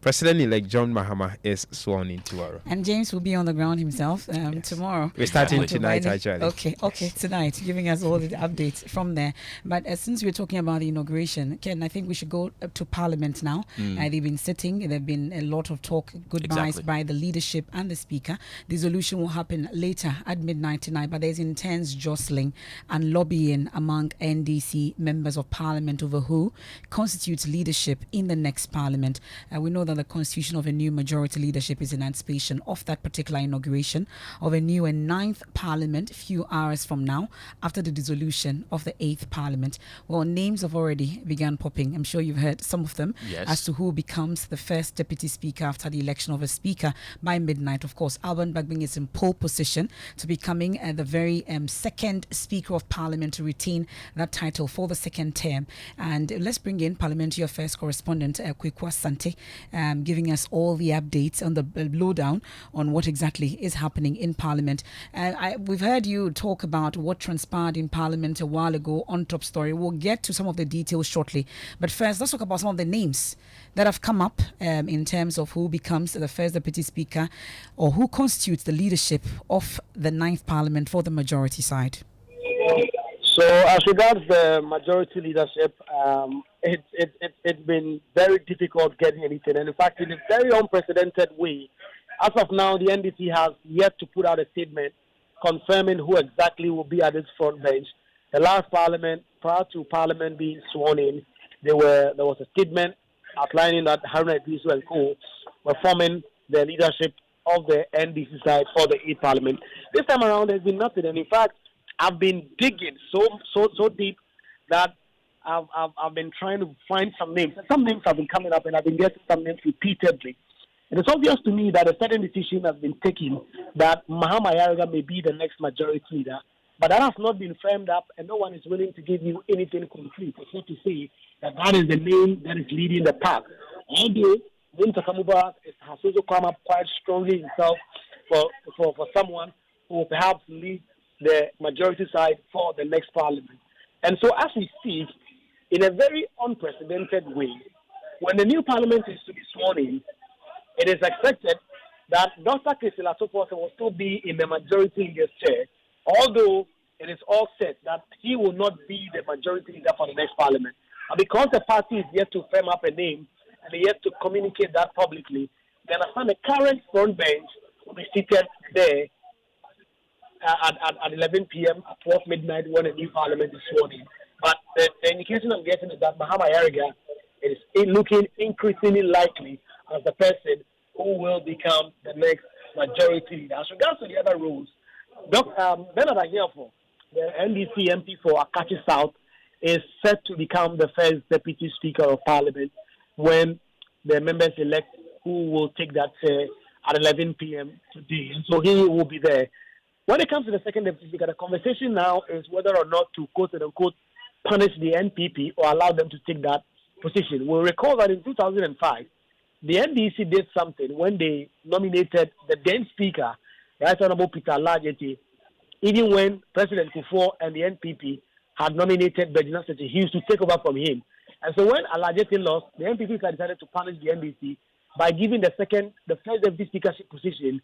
President-elect John Mahama is sworn in tomorrow. And James will be on the ground himself tomorrow. We're starting tonight, actually. Okay, tonight, giving us all the updates from there. But since we're talking about the inauguration, Ken, I think we should go up to Parliament now. They've been sitting. There have been a lot of talk, goodbyes by the leadership and the Speaker. Dissolution will happen later at midnight tonight, but there's intense jostling and lobbying among NDC members of Parliament over who constitutes leadership in the next Parliament. We know that the constitution of a new majority leadership is in anticipation of that particular inauguration of a new and 9th Parliament a few hours from now after the dissolution of the 8th Parliament. Well, names have already begun popping. I'm sure you've heard some of them as to who becomes the first Deputy Speaker after the election of a Speaker by midnight. Of course, Alban Bagbing is in pole position to becoming the very second Speaker of Parliament to retain that title for the second term. And let's bring in Parliamentary Affairs correspondent Kwekwa Sante, giving us all the updates on the lowdown on what exactly is happening in Parliament. We've heard you talk about what transpired in Parliament a while ago on Top Story. We'll get to some of the details shortly. But first, let's talk about some of the names that have come up in terms of who becomes the first Deputy Speaker or who constitutes the leadership of the 9th Parliament for the majority side. So as regards the majority leadership, it's been very difficult getting anything. And in fact, in a very unprecedented way, as of now, the NDC has yet to put out a statement confirming who exactly will be at its front bench. The last Parliament, prior to Parliament being sworn in, there was a statement outlining that Haruna Iddrisu and co were forming the leadership of the NDC side for the 8th Parliament. This time around, there's been nothing. And in fact, I've been digging so deep that I've been trying to find some names. Some names have been coming up, and I've been getting some names repeatedly. It is obvious to me that a certain decision has been taken that Mahama Yaraga may be the next majority leader, but that has not been firmed up, and no one is willing to give you anything concrete, except to say that that is the name that is leading the pack. Although Winter Kamuba has also come up quite strongly himself for someone who will perhaps lead the majority side for the next Parliament. And so as we speak, in a very unprecedented way, when the new Parliament is to be sworn in, it is expected that Dr. Kisila Soposa will still be in the majority leader's chair, although it is all set that he will not be the majority leader for the next Parliament. And because the party is yet to firm up a name and yet to communicate that publicly, then I find the current front bench will be seated there at 11 p.m. at 12 midnight when a new Parliament is sworn in. But the indication I'm getting is that Mahama Yaraga is looking increasingly likely as the person who will become the next majority leader. As regards to the other roles, Bernard Anyafo, the NDC MP for Akachi South, is set to become the first Deputy Speaker of Parliament when the members elect who will take that chair at 11 p.m. today. And so he will be there. When it comes to the second Deputy Speaker, the conversation now is whether or not to quote-unquote punish the NPP or allow them to take that position. We'll recall that in 2005, the NDC did something when they nominated the then Speaker, Right Honorable Peter Alajete, even when President Kufuor and the NPP had nominated Bejina Sete, he used to take over from him. And so when Alajete lost, the NPP decided to punish the NDC by giving the first Deputy Speakership position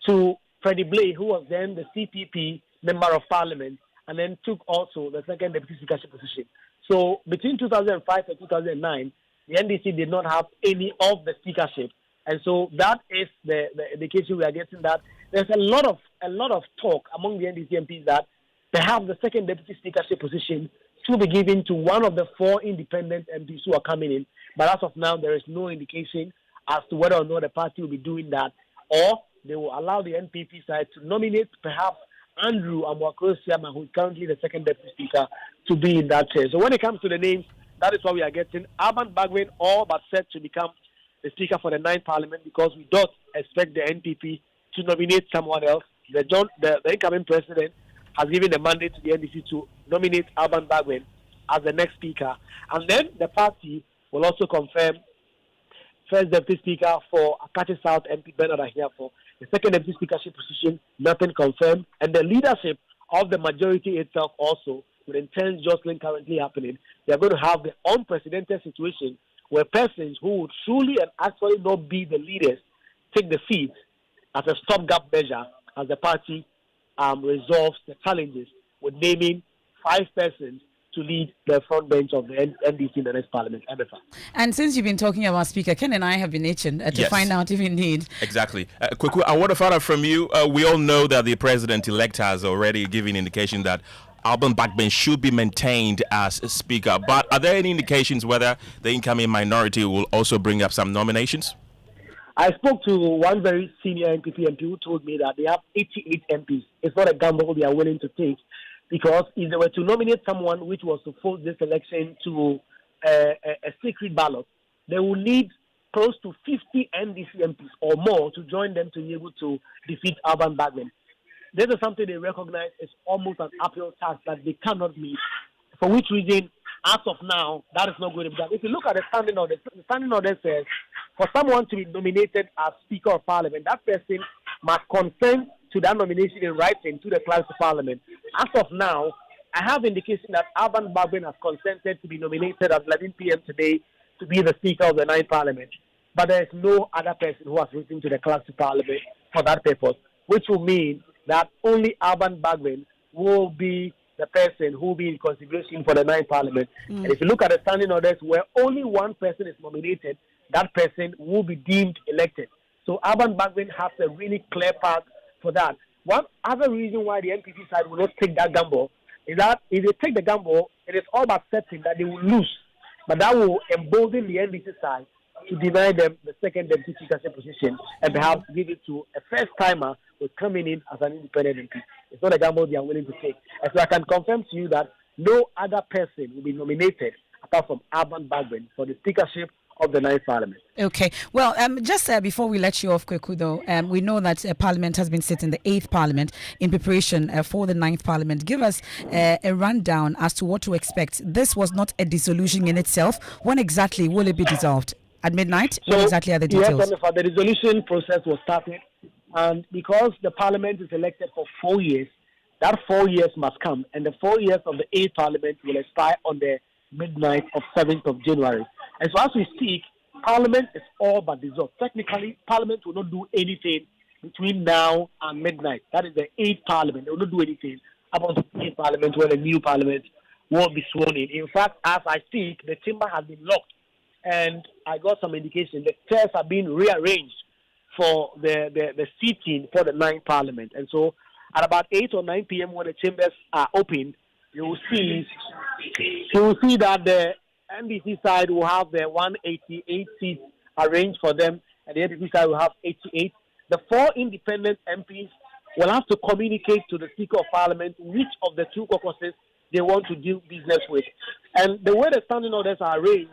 to Freddie Blay, who was then the CPP Member of Parliament, and then took also the second Deputy Speakership position. So between 2005 and 2009, the NDC did not have any of the speakership. And so that is the indication we are getting, that there's a lot of talk among the NDC MPs that perhaps the second deputy speakership position should be given to one of the 4 independent MPs who are coming in. But as of now, there is no indication as to whether or not the party will be doing that, or they will allow the NPP side to nominate perhaps Andrew Amwakro-Siama, who is currently the second deputy speaker, to be in that chair. So when it comes to the names, that is what we are getting. Alban Bagwin all but set to become the speaker for the 9th Parliament, because we don't expect the NPP to nominate someone else. The incoming president has given the mandate to the NDC to nominate Alban Bagwin as the next speaker. And then the party will also confirm first deputy speaker for Akati South MP Bernard Ahiafo. The second deputy speakership position, nothing confirmed. And the leadership of the majority itself also, with intense jostling currently happening, they are going to have the unprecedented situation where persons who would truly and actually not be the leaders take the seat as a stopgap measure as the party resolves the challenges with naming 5 persons to lead the front bench of the NDC in the next parliament. Emefa. And since you've been talking about Speaker, Ken and I have been itching to find out if indeed. Exactly. Quick, I want to find out from you. We all know that the president-elect has already given indication that Alban Bagwin should be maintained as a speaker. But are there any indications whether the incoming minority will also bring up some nominations? I spoke to one very senior NPP MP who told me that they have 88 MPs. It's not a gamble they are willing to take, because if they were to nominate someone which was to force this election to a secret ballot, they will need close to 50 NDC MPs or more to join them to be able to defeat Alban Bagwin. This is something they recognize is almost an uphill task that they cannot meet, for which reason, as of now, that is not going to be done. If you look at the standing order says for someone to be nominated as Speaker of Parliament, that person must consent to that nomination in writing to the Clerk of Parliament. As of now, I have indication that Alban Bagwin has consented to be nominated at 11 p.m. today to be the Speaker of the 9th Parliament. But there is no other person who has written to the Clerk of Parliament for that purpose, which will mean that only Alban Bagwin will be the person who will be in consideration for the 9th Parliament. And if you look at the standing orders where only one person is nominated, that person will be deemed elected. So Alban Bagwin has a really clear path for that. One other reason why the NPP side will not take that gamble is that if they take the gamble, it is all about certain that they will lose. But that will embolden the NDC side to deny them the second deputy speakership position and perhaps give it to a first-timer who's coming in as an independent MP. It's not a gamble they are willing to take. And so I can confirm to you that no other person will be nominated apart from Alban Bagwin for the speakership of the 9th Parliament. Okay. Well, just before we let you off, Kweku, though, we know that Parliament has been sitting the 8th Parliament in preparation for the 9th Parliament. Give us a rundown as to what to expect. This was not a dissolution in itself. When exactly will it be dissolved? At midnight? What exactly are the details? Yes, the resolution process was started, and because the Parliament is elected for 4 years, that 4 years must come, and the 4 years of the 8th Parliament will expire on the midnight of 7th of January. And so as we speak, Parliament is all but dissolved. Technically, Parliament will not do anything between now and midnight. That is the 8th Parliament. They will not do anything about the 8th Parliament when a new Parliament will be sworn in. In fact, as I speak, the chamber has been locked. And I got some indication the chairs are being rearranged for the seating for the 9th Parliament. And so at about 8 or 9 p.m. when the chambers are open, you will see that the NDC side will have the 188 seats arranged for them, and the NDC side will have 88. The 4 independent MPs will have to communicate to the Speaker of Parliament which of the 2 caucuses they want to do business with. And the way the standing orders are arranged,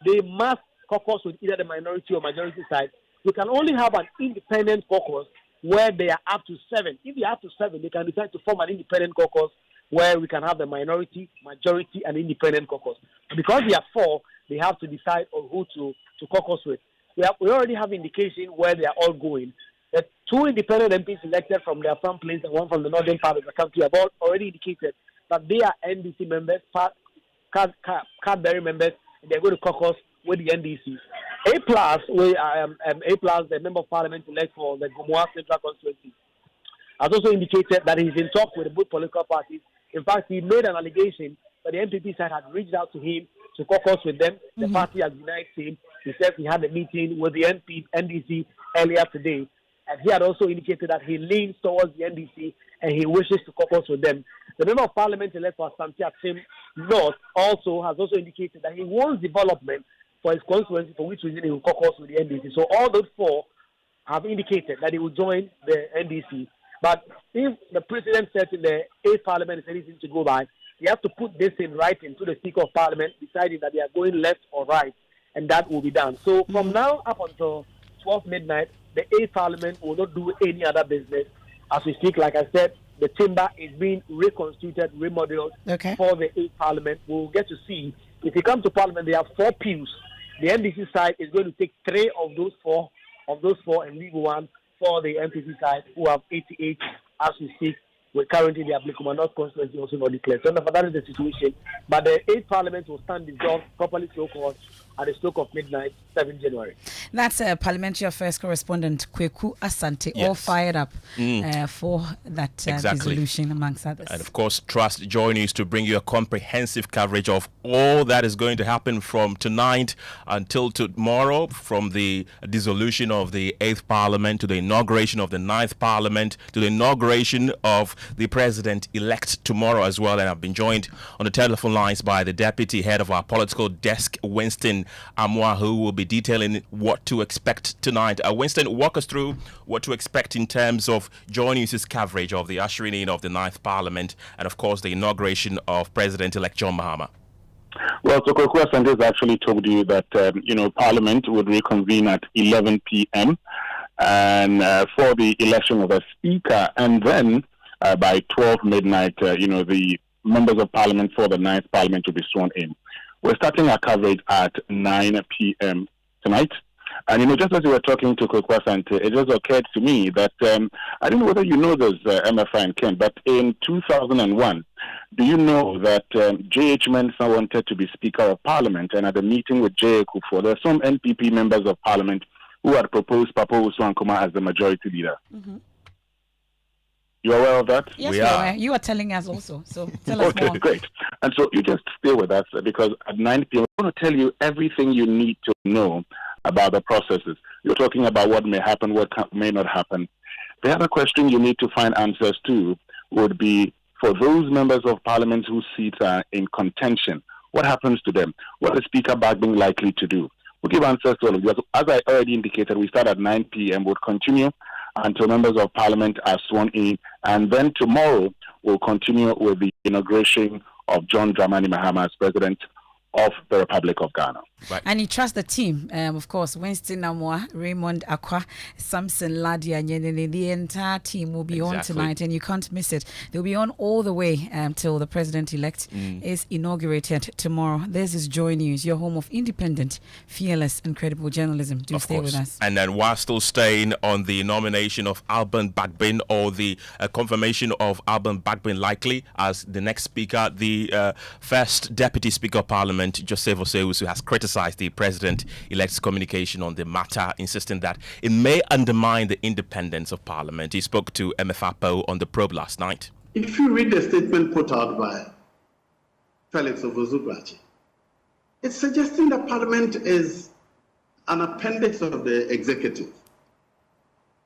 they must caucus with either the minority or majority side. You can only have an independent caucus where they are up to 7. If they are up to 7, they can decide to form an independent caucus where we can have the minority, majority, and independent caucus. And because they are 4, they have to decide on who to caucus with. We already have indication where they are all going. The 2 independent MPs elected from their farm place and one from the northern part of the country have already indicated that they are NDC members, card-bearing members, and they're going to caucus with the NDC. A+, the Member of Parliament elect for the Gomoa Central Constituency, has also indicated that he's in talk with both political parties. In fact, he made an allegation but the NPP side had reached out to him to caucus with them. The party has denied him. He said he had a meeting with the NDC earlier today, and he had also indicated that he leans towards the NDC and he wishes to caucus with them. The member of parliament elect for Asante Akim North has also indicated that he wants development for his constituency, for which reason he will caucus with the NDC. So all those four have indicated that they will join the NDC. But if the president said in the 8th parliament is anything to go by, you have to put this in writing to the Speaker of Parliament, deciding that they are going left or right, and that will be done. So from now up until 12 midnight, the 8th Parliament will not do any other business. As we speak, like I said, the chamber is being reconstituted, remodeled for the 8th Parliament. We'll get to see. If you come to Parliament, there are 4 pews. The NDC side is going to take 3 of those 4, and leave 1 for the MPC side, who have 88 as we speak. We're currently the Ablikuma North constituency also not declared. So that is the situation. But the 8th Parliament will stand dissolved, properly so-called, at the stroke of midnight, 7 January. That's Parliamentary Affairs correspondent Kweku Asante, all fired up for that dissolution, amongst others. And of course, Trust Joy News to bring you a comprehensive coverage of all that is going to happen from tonight until tomorrow, from the dissolution of the 8th Parliament to the inauguration of the 9th Parliament to the inauguration of the President-elect tomorrow as well. And I've been joined on the telephone lines by the Deputy Head of our Political Desk, Winston Amwa, who will be detailing what to expect tonight. Winston, walk us through what to expect in terms of Joy News' coverage of the ushering in of the 9th Parliament and, of course, the inauguration of President-elect John Mahama. Well, so Kojo has actually told you that, Parliament would reconvene at 11 p.m. and for the election of a speaker, and then by 12 midnight, the members of Parliament for the 9th Parliament will be sworn in. We're starting our coverage at 9 p.m. tonight. And, just as you were talking to Kojo, it just occurred to me that, I don't know whether you know this, Emefa and Ken, but in 2001, do you know that J.H. Mensah wanted to be Speaker of Parliament, and at a meeting with J.A. Kufuor, there are some NPP members of Parliament who had proposed Apawu as the majority leader. Mm-hmm. You aware of that? Yes, we are. You are telling us also, so tell us more. Okay, great. And so you just stay with us, because at 9 p.m. I'm going to tell you everything you need to know about the processes. You're talking about what may happen, what may not happen. The other question you need to find answers to would be, for those members of Parliament whose seats are in contention, what happens to them? What is Speaker Bagbin likely to do? We'll give answers to all of you. As I already indicated, we start at 9 p.m. We'll continue until members of Parliament are sworn in. And then tomorrow, we'll continue with the inauguration of John Dramani Mahama as President of the Republic of Ghana. Right. And you trust the team, of course. Winston Amwa, Raymond Akwa, Samson Ladia, the entire team will be on tonight, and you can't miss it. They'll be on all the way till the president-elect is inaugurated tomorrow. This is Joy News, your home of independent, fearless, and credible journalism. Do stay with us. And then while still staying on the nomination of Alban Bagbin, or the confirmation of Alban Bagbin likely as the next speaker, the first Deputy Speaker of Parliament, Joseph Osei-Usu, has criticized the president-elect's communication on the matter, insisting that it may undermine the independence of Parliament. He spoke to Emefa on the probe last night. If you read the statement put out by Felix Ovozubachi, it's suggesting that Parliament is an appendix of the executive,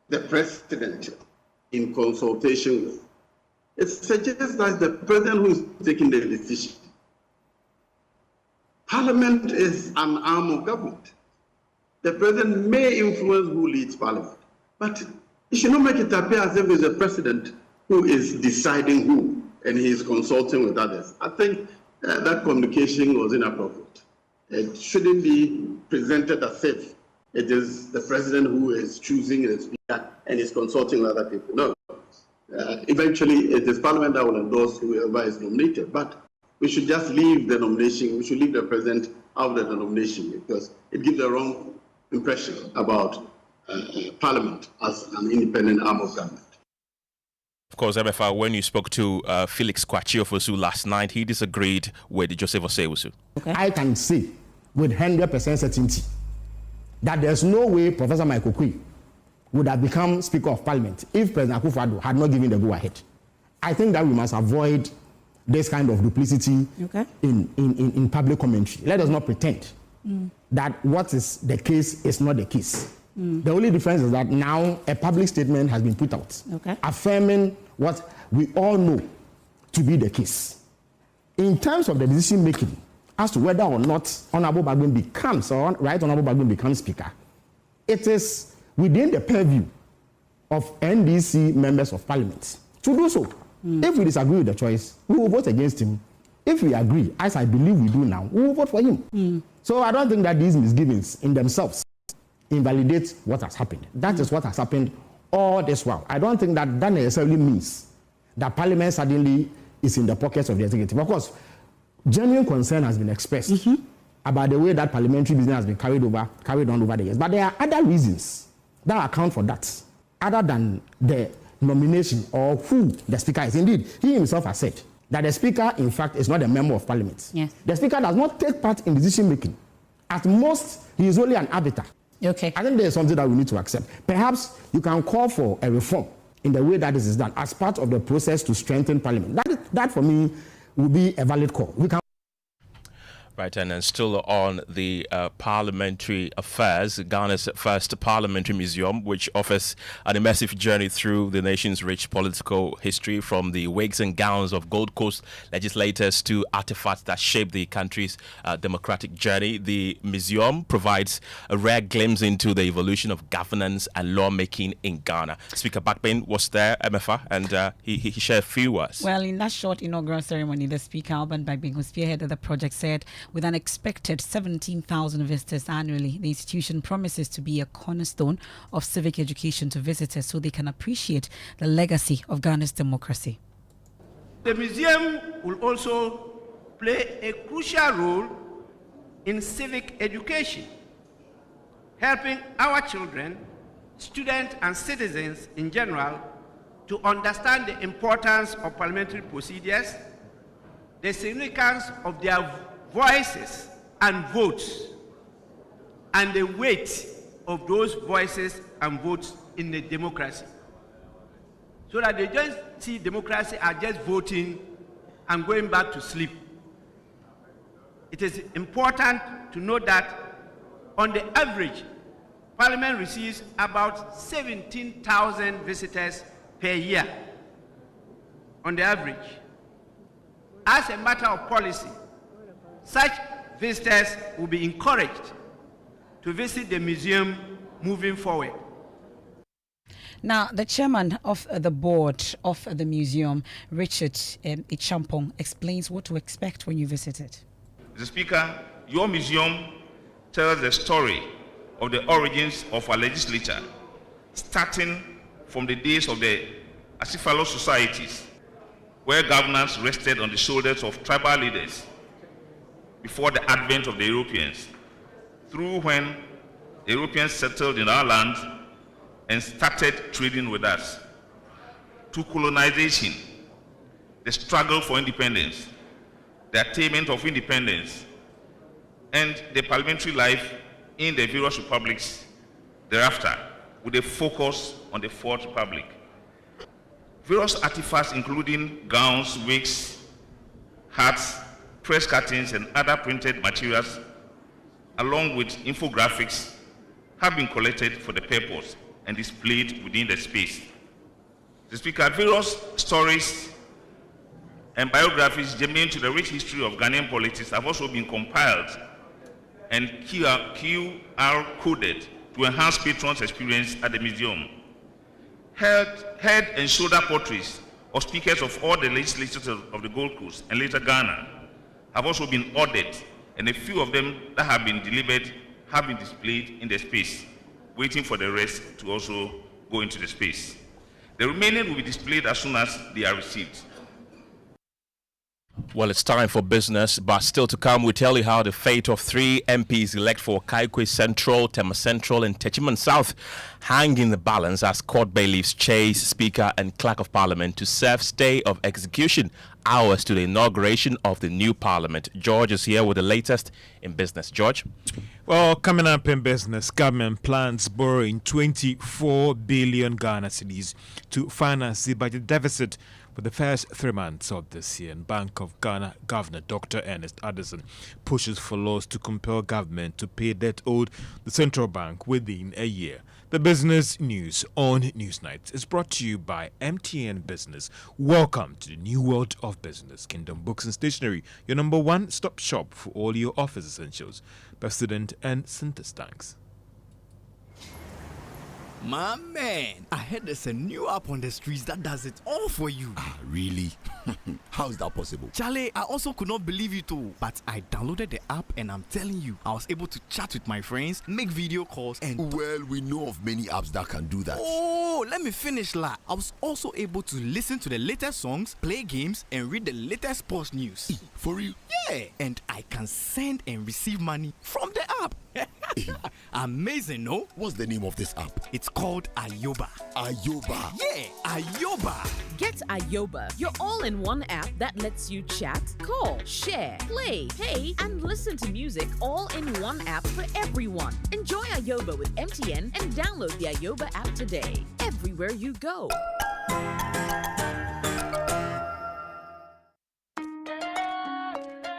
the president in consultation with. It suggests that the president who is taking the decision. Parliament is an arm of government. The president may influence who leads Parliament, but he should not make it appear as if it's the president who is deciding who, and he is consulting with others. I think that communication was inappropriate. It shouldn't be presented as if it is the president who is choosing the speaker and is consulting with other people. No. Eventually, it is Parliament that will endorse whoever is nominated, but we should just leave the nomination. We should leave the president out of the nomination, because it gives the wrong impression about Parliament as an independent arm of government. Of course, Emefa, when you spoke to Felix Kwachiofosu last night, he disagreed with Joseph Osei-Usu. I can say with 100% certainty that there's no way Professor Michael Kui would have become Speaker of Parliament if President Akufo-Addo had not given the go-ahead. I think that we must avoid this kind of duplicity in public commentary. Let us not pretend that what is the case is not the case. The only difference is that now a public statement has been put out affirming what we all know to be the case. In terms of the decision making as to whether or not Honorable Bagbin becomes, or Right Honorable Bagbin becomes Speaker, it is within the purview of NDC members of Parliament to do so. If we disagree with the choice, we will vote against him. If we agree, as I believe we do now, we will vote for him. So I don't think that these misgivings in themselves invalidate what has happened. That is what has happened all this while. I don't think that necessarily means that Parliament suddenly is in the pockets of the executive. Of course, genuine concern has been expressed about the way that parliamentary business has been carried on over the years. But there are other reasons that account for that, other than the nomination or who the Speaker is. Indeed, he himself has said that the Speaker, in fact, is not a member of Parliament. Yes. The Speaker does not take part in decision making. At most, he is only an arbiter. Okay. I think there is something that we need to accept. Perhaps you can call for a reform in the way that this is done as part of the process to strengthen Parliament. That for me, would be a valid call. We can. Right, and then still on the parliamentary affairs, Ghana's first parliamentary museum, which offers an immersive journey through the nation's rich political history, from the wigs and gowns of Gold Coast legislators to artifacts that shaped the country's democratic journey. The museum provides a rare glimpse into the evolution of governance and lawmaking in Ghana. Speaker Bagbin was there, Emefa, and he shared a few words. Well, in that short inaugural ceremony, the Speaker, Alban Bagbin, who spearheaded the project, said, with an expected 17,000 visitors annually, the institution promises to be a cornerstone of civic education to visitors so they can appreciate the legacy of Ghana's democracy. The museum will also play a crucial role in civic education, helping our children, students and citizens in general to understand the importance of parliamentary procedures, the significance of their voices and votes, and the weight of those voices and votes in the democracy, so that they don't see democracy as just voting and going back to sleep. It is important to note that on the average, Parliament receives about 17,000 visitors per year on the average. As a matter of policy, such visitors will be encouraged to visit the museum moving forward. Now, the chairman of the board of the museum, Richard Ichampong, explains what to expect when you visit it. Mr. Speaker, your museum tells the story of the origins of our legislature, starting from the days of the Asifalo societies, where governance rested on the shoulders of tribal leaders before the advent of the Europeans, through when the Europeans settled in our land and started trading with us, to colonization, the struggle for independence, the attainment of independence, and the parliamentary life in the various republics thereafter, with a focus on the Fourth Republic. Various artifacts, including gowns, wigs, hats, press curtains, and other printed materials, along with infographics, have been collected for the purpose and displayed within the space. The Speaker, various stories and biographies germane to the rich history of Ghanaian politics have also been compiled and QR coded to enhance patrons' experience at the museum. Head and shoulder portraits of speakers of all the legislatures of the Gold Coast and later Ghana have also been ordered, and a few of them that have been delivered have been displayed in the space, waiting for the rest to also go into the space. The remaining will be displayed as soon as they are received. Well, it's time for business, but still to come, we tell you how the fate of 3 MPs elect for Kaikwe Central, Tema Central, and Techiman South hang in the balance as court bailiffs chase Speaker and Clerk of Parliament to serve stay of execution hours to the inauguration of the new Parliament. George is here with the latest in business. George? Well, coming up in business, government plans borrowing 24 billion Ghana cedis to finance the budget deficit for the first 3 months of this year. And Bank of Ghana Governor Dr. Ernest Addison pushes for laws to compel government to pay debt owed the central bank within a year. The business news on Newsnight is brought to you by MTN Business. Welcome to the new world of business. Kingdom Books and Stationery, your number one stop shop for all your office essentials. President and Synthesis Tanks. My man, I heard there's a new app on the streets that does it all for you. Ah, really? How is that possible? Charlie, I also could not believe it too. But I downloaded the app and I'm telling you, I was able to chat with my friends, make video calls and... Well, we know of many apps that can do that. Oh, let me finish la. I was also able to listen to the latest songs, play games and read the latest sports news. For real? Yeah, and I can send and receive money from the app. Amazing, no? What's the name of this app? It's called Ayoba. Ayoba? Yeah, Ayoba. Get Ayoba, your all-in-one app that lets you chat, call, share, play, pay, and listen to music all in one app for everyone. Enjoy Ayoba with MTN and download the Ayoba app today. Everywhere you go.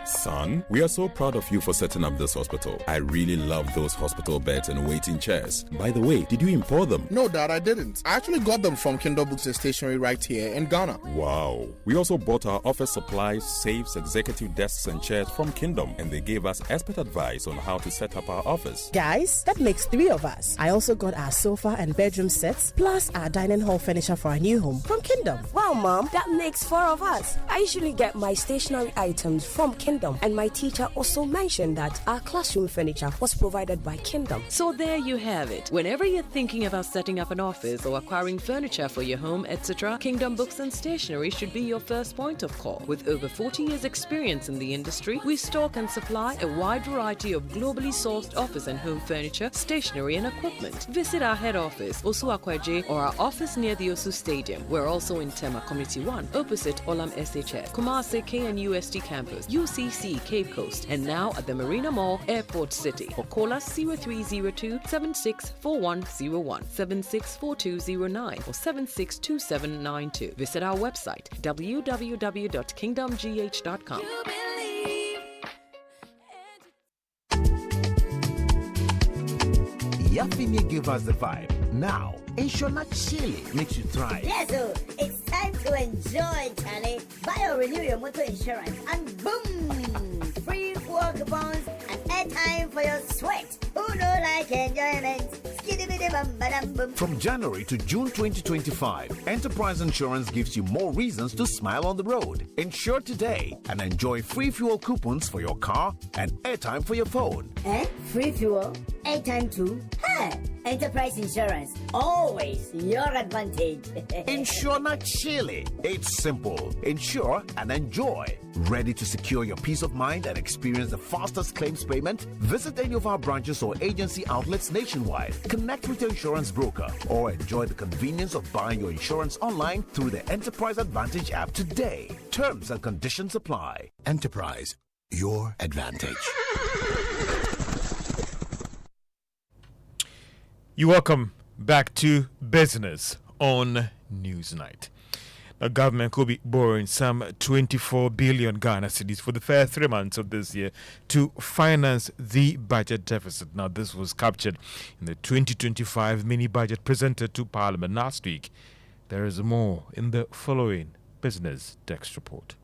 Son, we are so proud of you for setting up this hospital. I really love those hospital beds and waiting chairs. By the way, did you import them? No, Dad, I didn't. I actually got them from Kingdom Books and Stationery right here in Ghana. Wow. We also bought our office supplies, safes, executive desks and chairs from Kingdom, and they gave us expert advice on how to set up our office. Guys, that makes 3 of us. I also got our sofa and bedroom sets, plus our dining hall furniture for our new home from Kingdom. Wow, Mom, that makes 4 of us. I usually get my stationery items from Kingdom. And my teacher also mentioned that our classroom furniture was provided by Kingdom. So there you have it. Whenever you're thinking about setting up an office or acquiring furniture for your home, etc., Kingdom Books and Stationery should be your first point of call. With over 40 years experience in the industry, we stock and supply a wide variety of globally sourced office and home furniture, stationery and equipment. Visit our head office, Osu Akwaje, or our office near the Osu Stadium. We're also in Tema Community 1, opposite Olam SHF, Kumasi KNUST campus, UCC Cape Coast, and now at the Marina Mall, Airport City. Or call us 0302 764101, 764209, or 762792. Visit our website www.kingdomgh.com. Afenyo gave us the vibe. Now, Inshona Chile makes you thrive. Yes, so it's time to enjoy, Charlie. Buy or renew your motor insurance, and boom! Free fuel coupons and airtime for your sweat. Who don't like enjoyment? From January to June 2025, Enterprise Insurance gives you more reasons to smile on the road. Insure today and enjoy free fuel coupons for your car and airtime for your phone. Free fuel? Airtime too? Hey! Enterprise Insurance, always your advantage. Insure not Chile. It's simple. Insure and enjoy. Ready to secure your peace of mind and experience the fastest claims payment? Visit any of our branches or agency outlets nationwide. Connect with your insurance broker or enjoy the convenience of buying your insurance online through the Enterprise Advantage app today. Terms and conditions apply. Enterprise, your advantage. You welcome back to business on Newsnight. The government could be borrowing some 24 billion Ghana cedis for the first 3 months of this year to finance the budget deficit. Now, this was captured in the 2025 mini budget presented to Parliament last week. There is more in the following business desk report.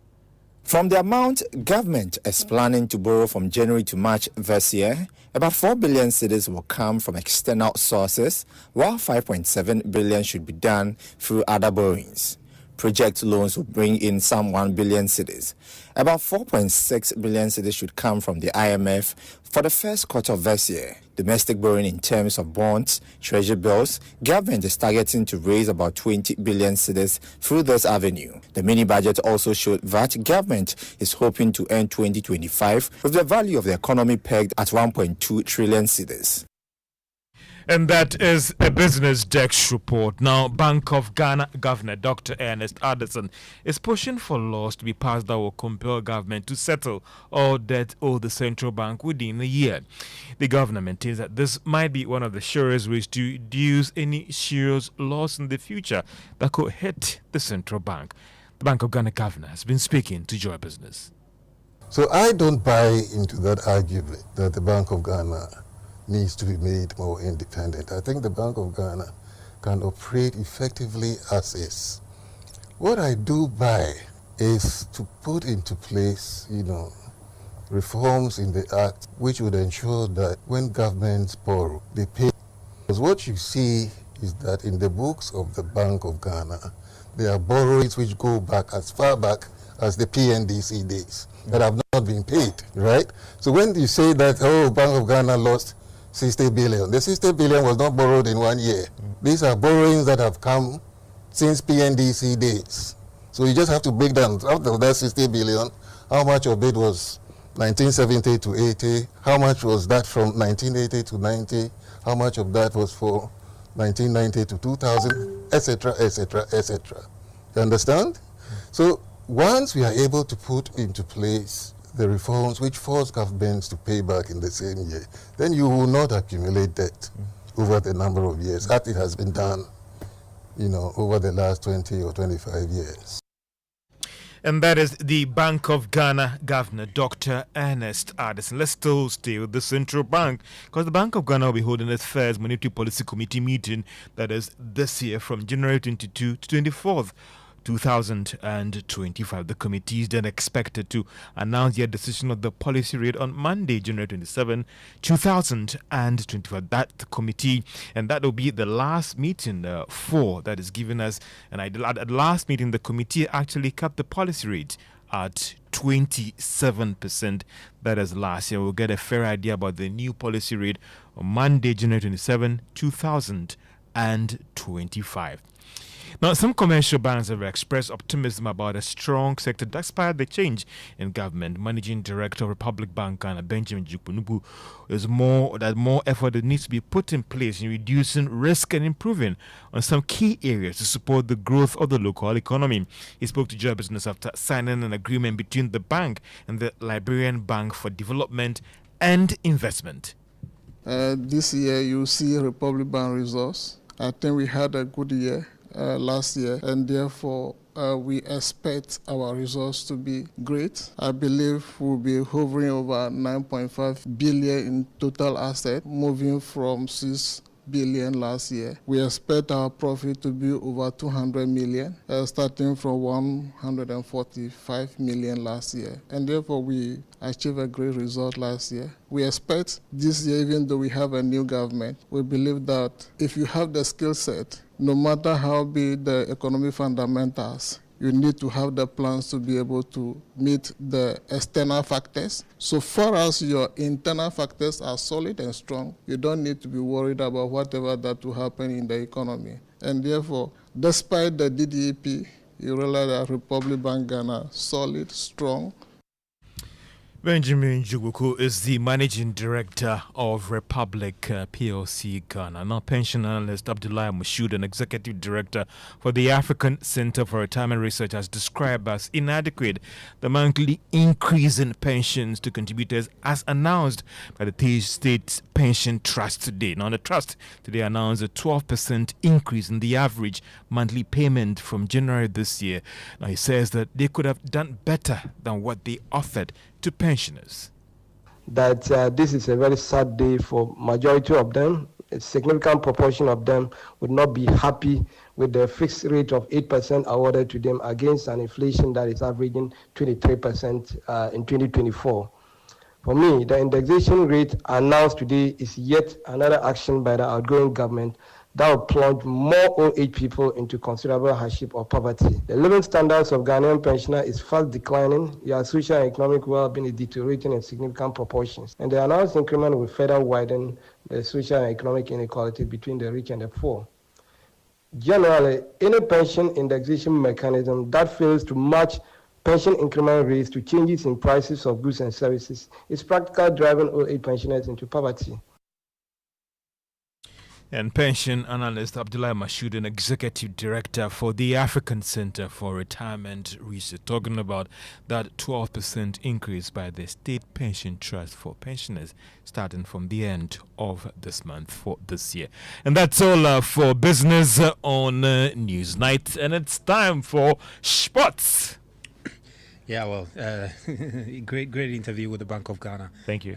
From the amount government is planning to borrow from January to March this year, about 4 billion cedis will come from external sources, while 5.7 billion should be done through other borrowings. Project loans will bring in some 1 billion cedis. About 4.6 billion cedis should come from the IMF for the first quarter of this year. Domestic borrowing in terms of bonds, treasury bills, government is targeting to raise about 20 billion cedis through this avenue. The mini budget also showed that government is hoping to end 2025 with the value of the economy pegged at 1.2 trillion cedis. And that is a business desk report. Now, Bank of Ghana Governor Dr. Ernest Addison is pushing for laws to be passed that will compel government to settle all debt owed the central bank within a year. The governor maintains that this might be one of the surest ways to reduce any serious loss in the future that could hit the central bank. The Bank of Ghana Governor has been speaking to Joy Business. So I don't buy into that argument that the Bank of Ghana needs to be made more independent. I think the Bank of Ghana can operate effectively as is. What I do buy is to put into place, reforms in the Act which would ensure that when governments borrow, they pay. Because what you see is that in the books of the Bank of Ghana, there are borrowings which go back as far back as the PNDC days that have not been paid, right? So when you say that, Bank of Ghana lost 60 billion. The 60 billion was not borrowed in 1 year. These are borrowings that have come since PNDC days. So you just have to break down out of that 60 billion, how much of it was 1970 to 80, how much was that from 1980 to 90, how much of that was for 1990 to 2000, etc., etc., etc. You understand? So once we are able to put into place the reforms which force governments to pay back in the same year, then you will not accumulate debt over the number of years, as it has been done, over the last 20 or 25 years. And that is the Bank of Ghana Governor, Dr. Ernest Addison. Let's still stay with the central bank, because the Bank of Ghana will be holding its first Monetary Policy Committee meeting, that is this year, from January 22 to 24th. 2025. The committee is then expected to announce their decision of the policy rate on Monday, January 27, 2025. That committee, and that will be the last meeting that is given us. And at the last meeting, the committee actually kept the policy rate at 27%. That is last year. We'll get a fair idea about the new policy rate on Monday, January 27, 2025. Now, some commercial banks have expressed optimism about a strong sector despite the change in government. Managing Director of Republic Bank Ghana, Benjamin Jukunubu, is more effort that needs to be put in place in reducing risk and improving on some key areas to support the growth of the local economy. He spoke to Joy Business after signing an agreement between the bank and the Liberian Bank for Development and Investment. This year, you see Republic Bank results. I think we had a good year last year, and therefore we expect our results to be great. I believe we'll be hovering over 9.5 billion in total assets, moving from 6 billion last year. We expect our profit to be over 200 million, starting from 145 million last year. And therefore, we achieved a great result last year. We expect this year, even though we have a new government, we believe that if you have the skill set, no matter how big the economic fundamentals, you need to have the plans to be able to meet the external factors. So far as your internal factors are solid and strong, you don't need to be worried about whatever that will happen in the economy. And therefore, despite the DDEP, you realize that Republic Bank Ghana solid, strong. Benjamin Jubuku is the Managing Director of Republic PLC Ghana. Now, pension analyst Abdullah Mushood, an Executive Director for the African Center for Retirement Research, has described as inadequate the monthly increase in pensions to contributors as announced by the State Pension Trust today. Now, the Trust today announced a 12% increase in the average monthly payment from January this year. Now, he says that they could have done better than what they offered to pensioners. That this is a very sad day for majority of them. A significant proportion of them would not be happy with the fixed rate of 8% awarded to them against an inflation that is averaging 23% in 2024. For me, the indexation rate announced today is yet another action by the outgoing government that will plunge more old age people into considerable hardship or poverty. The living standards of Ghanaian pensioners is fast declining, their social and economic well-being is deteriorating in significant proportions, and the announced increment will further widen the social and economic inequality between the rich and the poor. Generally, any pension indexation mechanism that fails to match pension increment rates to changes in prices of goods and services is practically driving old age pensioners into poverty. And pension analyst Abdullah Mashoudin, executive director for the African Center for Retirement Research, talking about that 12% increase by the State Pension Trust for pensioners starting from the end of this month for this year. And that's all for business on Newsnight. And it's time for sports. Yeah, well, great interview with the Bank of Ghana. Thank you.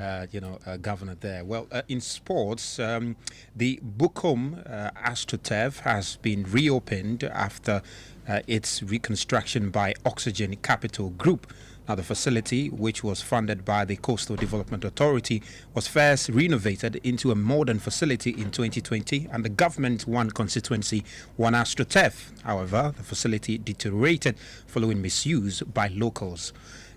Governor there. Well, in sports, the Bukom AstroTurf has been reopened after its reconstruction by Oxygen Capital Group. Now, the facility, which was funded by the Coastal Development Authority, was first renovated into a modern facility in 2020, and the government one constituency won AstroTurf. However, the facility deteriorated following misuse by locals.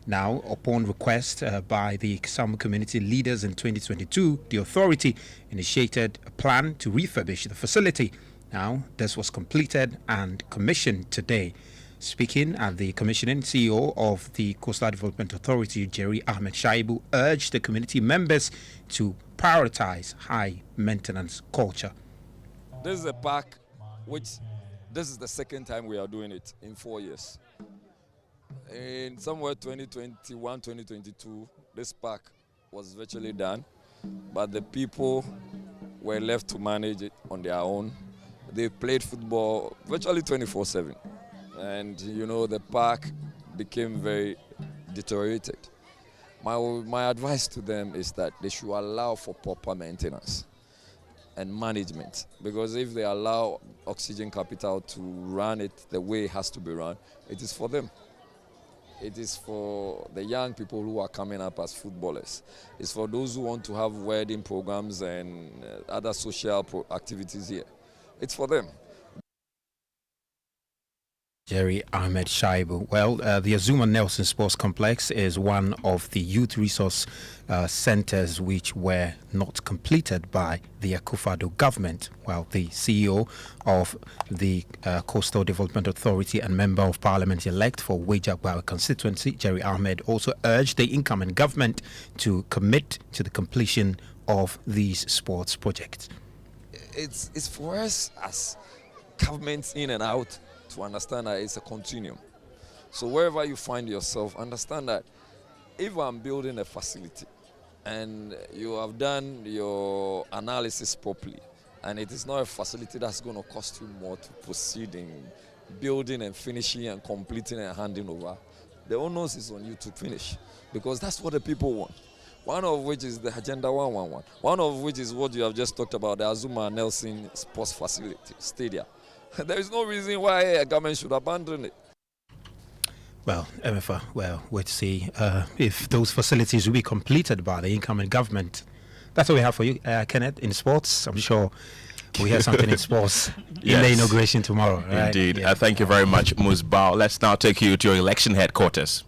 Now, upon request by the some community leaders in 2022, the authority initiated a plan to refurbish the facility. Now, this was completed and commissioned today. Speaking at the commissioning, CEO of the Coastal Development Authority, Jerry Ahmed Shaibu, urged the community members to prioritize high maintenance culture. This is a park which this is the second time we are doing it in 4 years. In somewhere 2021, 2022, this park was virtually done, but the people were left to manage it on their own. They played football virtually 24/7. And the park became very deteriorated. My advice to them is that they should allow for proper maintenance and management, because if they allow Oxygen Capital to run it the way it has to be run, it is for them. It is for the young people who are coming up as footballers. It's for those who want to have wedding programs and other social activities here. It's for them. Jerry Ahmed Shaibu. Well, the Azuma Nelson Sports Complex is one of the youth resource centers which were not completed by the Akufo-Addo government. Well, the CEO of the Coastal Development Authority and Member of Parliament elect for Wejagbawe constituency, Jerry Ahmed, also urged the incoming government to commit to the completion of these sports projects. It's for us as governments in and out to understand that it's a continuum. So wherever you find yourself, understand that if I'm building a facility and you have done your analysis properly, and it is not a facility that's going to cost you more to proceed in building and finishing and completing and handing over, the onus is on you to finish, because that's what the people want. One of which is the Agenda 111. One of which is what you have just talked about, the Azuma Nelson Sports Facility, Stadium. There is no reason why a government should abandon it. Well, Emefa, we'll see if those facilities will be completed by the incoming government. That's what we have for you, Kenneth, in sports. I'm sure we have something in sports in the inauguration tomorrow. Right? Indeed. Yeah. Thank you very much, Musbao. Let's now take you to your election headquarters.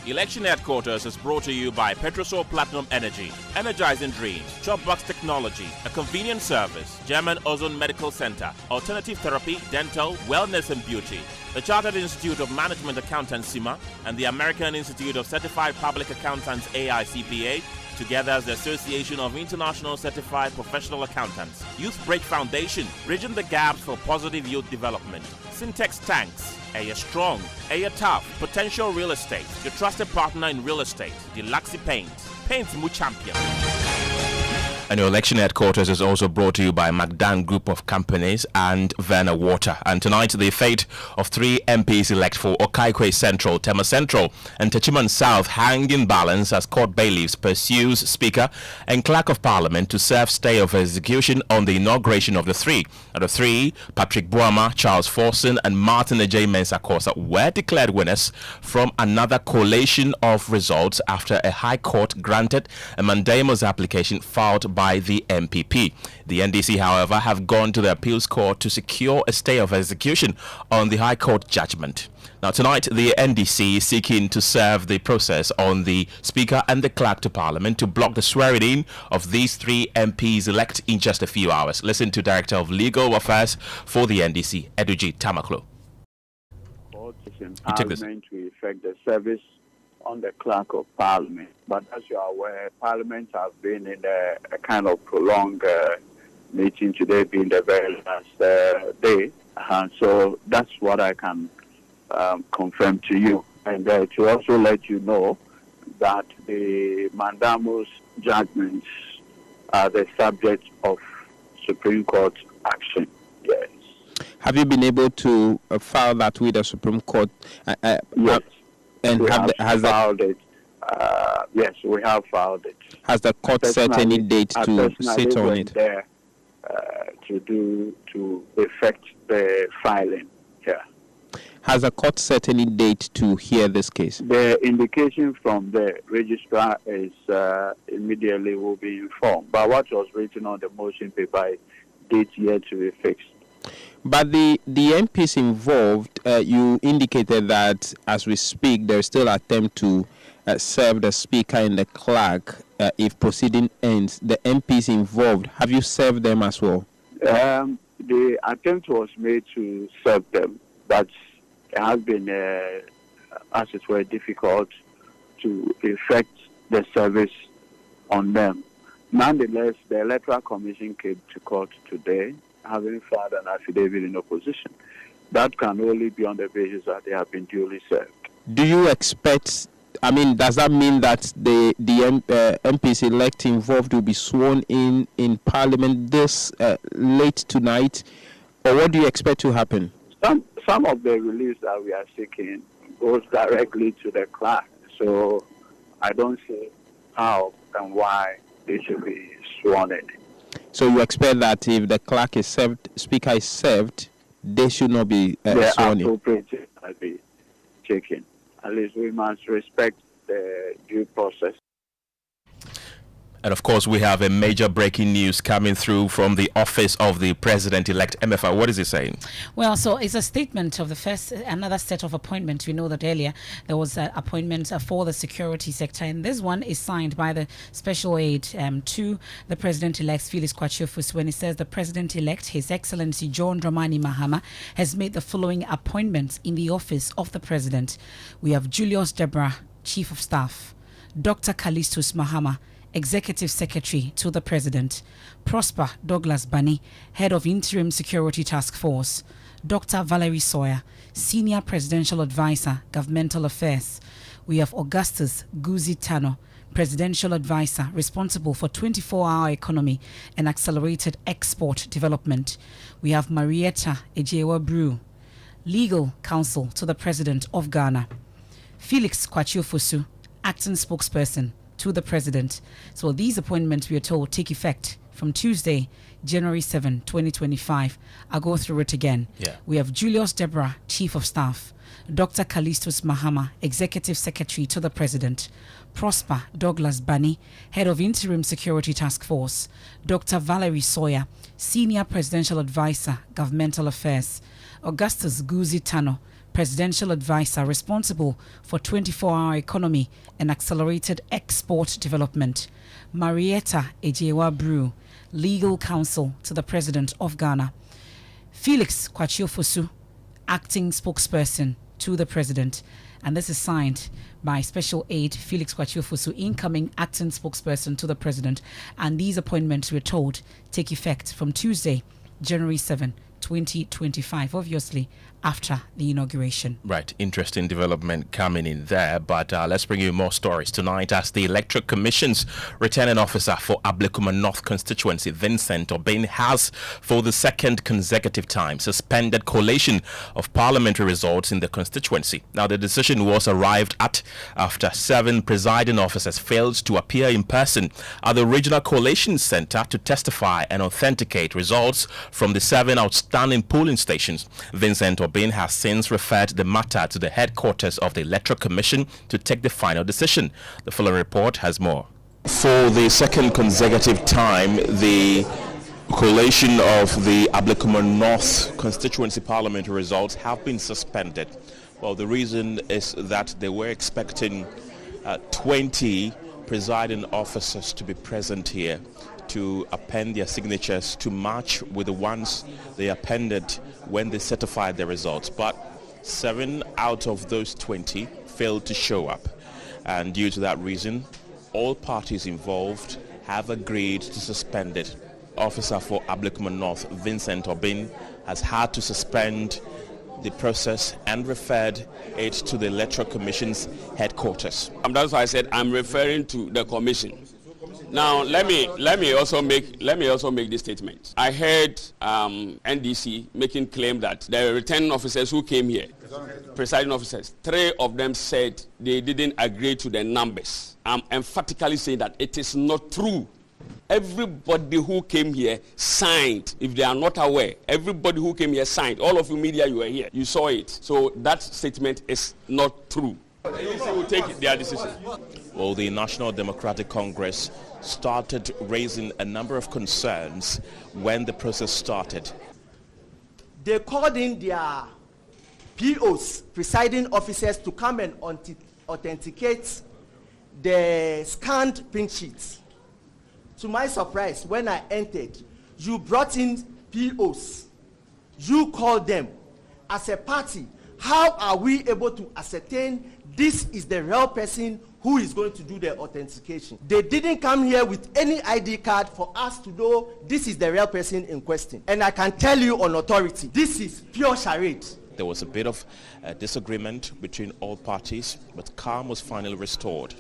Election Headquarters is brought to you by Petrosol Platinum Energy, Energizing Dreams, Chopbox Technology, a convenient service, German Ozone Medical Center, Alternative Therapy, Dental, Wellness and Beauty, the Chartered Institute of Management Accountants (CIMA), and the American Institute of Certified Public Accountants (AICPA), together as the Association of International Certified Professional Accountants. Youth Break Foundation, bridging the gaps for positive youth development. Syntex Tanks, Air Strong, Air Tough, Potential Real Estate, your trusted partner in real estate. Deluxe Paints, Paints Mu Champion. And your election headquarters is also brought to you by Magdan Group of Companies and Verna Water. And tonight, the fate of 3 MPs elect for Okaikwe Central, Tema Central, and Techiman South hang in balance as court bailiffs pursues Speaker and Clerk of Parliament to serve stay of execution on the inauguration of the 3. Out of 3, Patrick Boama, Charles Forson, and Martin J. Mensah-Kosa were declared winners from another collation of results after a High Court granted a mandamus application filed by the MPP. The NDC, however, have gone to the appeals court to secure a stay of execution on the High Court judgment. Now, tonight, the NDC is seeking to serve the process on the Speaker and the Clerk to Parliament to block the swearing-in of these 3 MPs elect in just a few hours. Listen to Director of Legal Affairs for the NDC, Eduji Tamaklo. Are meant to effect the service on the clerk of Parliament. But as you are aware, Parliament has been in a kind of prolonged meeting, today being the very last day. And so that's what I can confirm to you. And to also let you know that the mandamus judgments are the subject of Supreme Court action. Yes. Have you been able to file that with the Supreme Court? Yes. And we has filed it. Yes, we have filed it. Has the court set any date to sit on it? There, to effect the filing. Yeah. Has the court set any date to hear this case? The indication from the registrar is immediately will be informed. But what was written on the motion paper is date yet to be fixed. But the MPs involved, you indicated that as we speak, there's still an attempt to serve the speaker and the clerk if proceeding ends. The MPs involved, have you served them as well? The attempt was made to serve them, but it has been, as it were, difficult to effect the service on them. Nonetheless, the Electoral Commission came to court today, having filed an affidavit in opposition. That can only be on the basis that they have been duly served. Do you expect, I mean, does that mean that the MPs elect involved will be sworn in Parliament this late tonight? Or what do you expect to happen? Some of the reliefs that we are seeking goes directly to the clerk. So I don't see how and why they should be sworn in. So you expect that if the clerk is served, speaker is served, they should not be sworn in? The appropriate will be taken. At least we must respect the due process. And of course, we have a major breaking news coming through from the office of the president-elect Emefa. What is he saying? Well, so it's a statement of another set of appointments. We know that earlier there was an appointment for the security sector, and this one is signed by the special aide to the president-elect Felix Kwachiofusu, when he says the president-elect, His Excellency John Dramani Mahama, has made the following appointments in the office of the president. We have Julius Deborah, Chief of Staff; Dr. Callistus Mahama, Executive Secretary to the President; Prosper Douglas Bani, Head of Interim Security Task Force; Dr. Valerie Sawyer, Senior Presidential Advisor, Governmental Affairs. We have Augustus Guzi Tano, Presidential Advisor, responsible for 24-hour economy and accelerated export development. We have Marietta Ejewa Brew, Legal Counsel to the President of Ghana; Felix Kwachiofusu, Acting Spokesperson to the President. So these appointments, we are told, take effect from Tuesday, January 7, 2025. I'll go through it again. Yeah. We have Julius Deborah, Chief of Staff; Dr. Callistus Mahama, Executive Secretary to the President; Prosper Douglas Bani, Head of Interim Security Task Force; Dr. Valerie Sawyer, Senior Presidential Advisor, Governmental Affairs; Augustus Guzi Tano, Presidential Advisor, responsible for 24-hour economy and accelerated export development; Marietta Ejewa Brew, Legal Counsel to the President of Ghana; Felix Kwachiofusu, Acting Spokesperson to the President. And this is signed by Special Aide Felix Kwachiofusu, incoming Acting Spokesperson to the President. And these appointments, we're told, take effect from Tuesday, January 7, 2025, obviously after the inauguration. Right, interesting development coming in there, but let's bring you more stories tonight as the Electoral Commission's returning officer for Ablekuma North constituency, Vincent Obeng, has for the second consecutive time suspended collation of parliamentary results in the constituency. Now, the decision was arrived at after 7 presiding officers failed to appear in person at the Regional Collation Center to testify and authenticate results from the 7 outstanding polling stations. Vincent Obeng has since referred the matter to the headquarters of the Electoral Commission to take the final decision. The following report has more. For the second consecutive time, the collation of the Ablekuma North constituency parliamentary results have been suspended. Well, the reason is that they were expecting 20 presiding officers to be present here to append their signatures to match with the ones they appended when they certified the results. But 7 out of those 20 failed to show up. And due to that reason, all parties involved have agreed to suspend it. Officer for Ablekuma North, Vincent Obin, has had to suspend the process and referred it to the Electoral Commission's headquarters. That's why I said I'm referring to the commission. Now let me also make this statement. I heard NDC making claim that the returning officers who came here, presiding officers, 3 of them said they didn't agree to the numbers. I'm emphatically saying that it is not true. Everybody who came here signed. If they are not aware, everybody who came here signed. All of you media, you were here. You saw it. So that statement is not true. NDC will take their decision. Well, the National Democratic Congress started raising a number of concerns when the process started. They called in their POs, presiding officers, to come and authenticate the scanned pink sheets. To my surprise, when I entered, you brought in POs. You called them. As a party, how are we able to ascertain this is the real person who is going to do the authentication? They didn't come here with any ID card for us to know this is the real person in question. And I can tell you on authority, this is pure charade. There was a bit of disagreement between all parties, but calm was finally restored.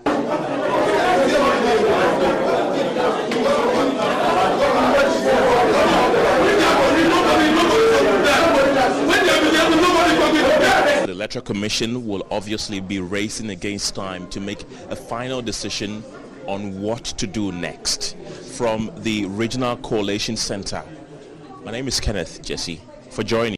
The Electoral Commission will obviously be racing against time to make a final decision on what to do next. From the Regional Coalition Center, my name is Kenneth, Gyasi, for joining.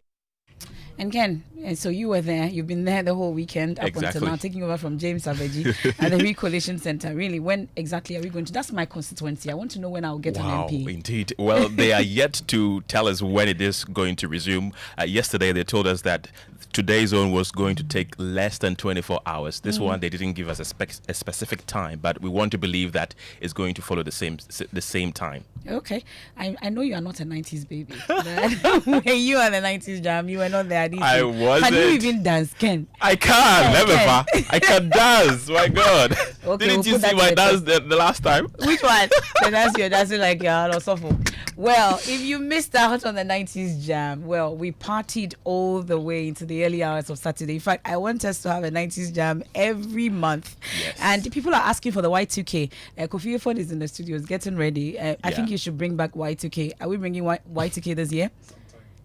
And Ken, so you were there. You've been there the whole weekend up until now, taking over from James Abeji at the Recoalition Center. Really, when exactly are we going to? That's my constituency. I want to know when I'll get an MP. Indeed. Well, they are yet to tell us when it is going to resume. Yesterday, they told us that today's zone was going to take less than 24 hours. This one, they didn't give us a specific time, but we want to believe that it's going to follow the same time. Okay. I know you are not a 90s baby. When you are the 90s jam, you were not there. I wasn't. Can you even dance, Ken? I can, Emefa. I can dance. My God. Okay, Didn't you see my dance the last time? Which one? The dance you're dancing like you're out of shuffle. Well, if you missed out on the 90s jam, well, we partied all the way into the early hours of Saturday. In fact, I want us to have a 90s jam every month. Yes. And people are asking for the Y2K. Kofi Ford is in the studios getting ready. I think you should bring back Y2K. Are we bringing Y2K this year?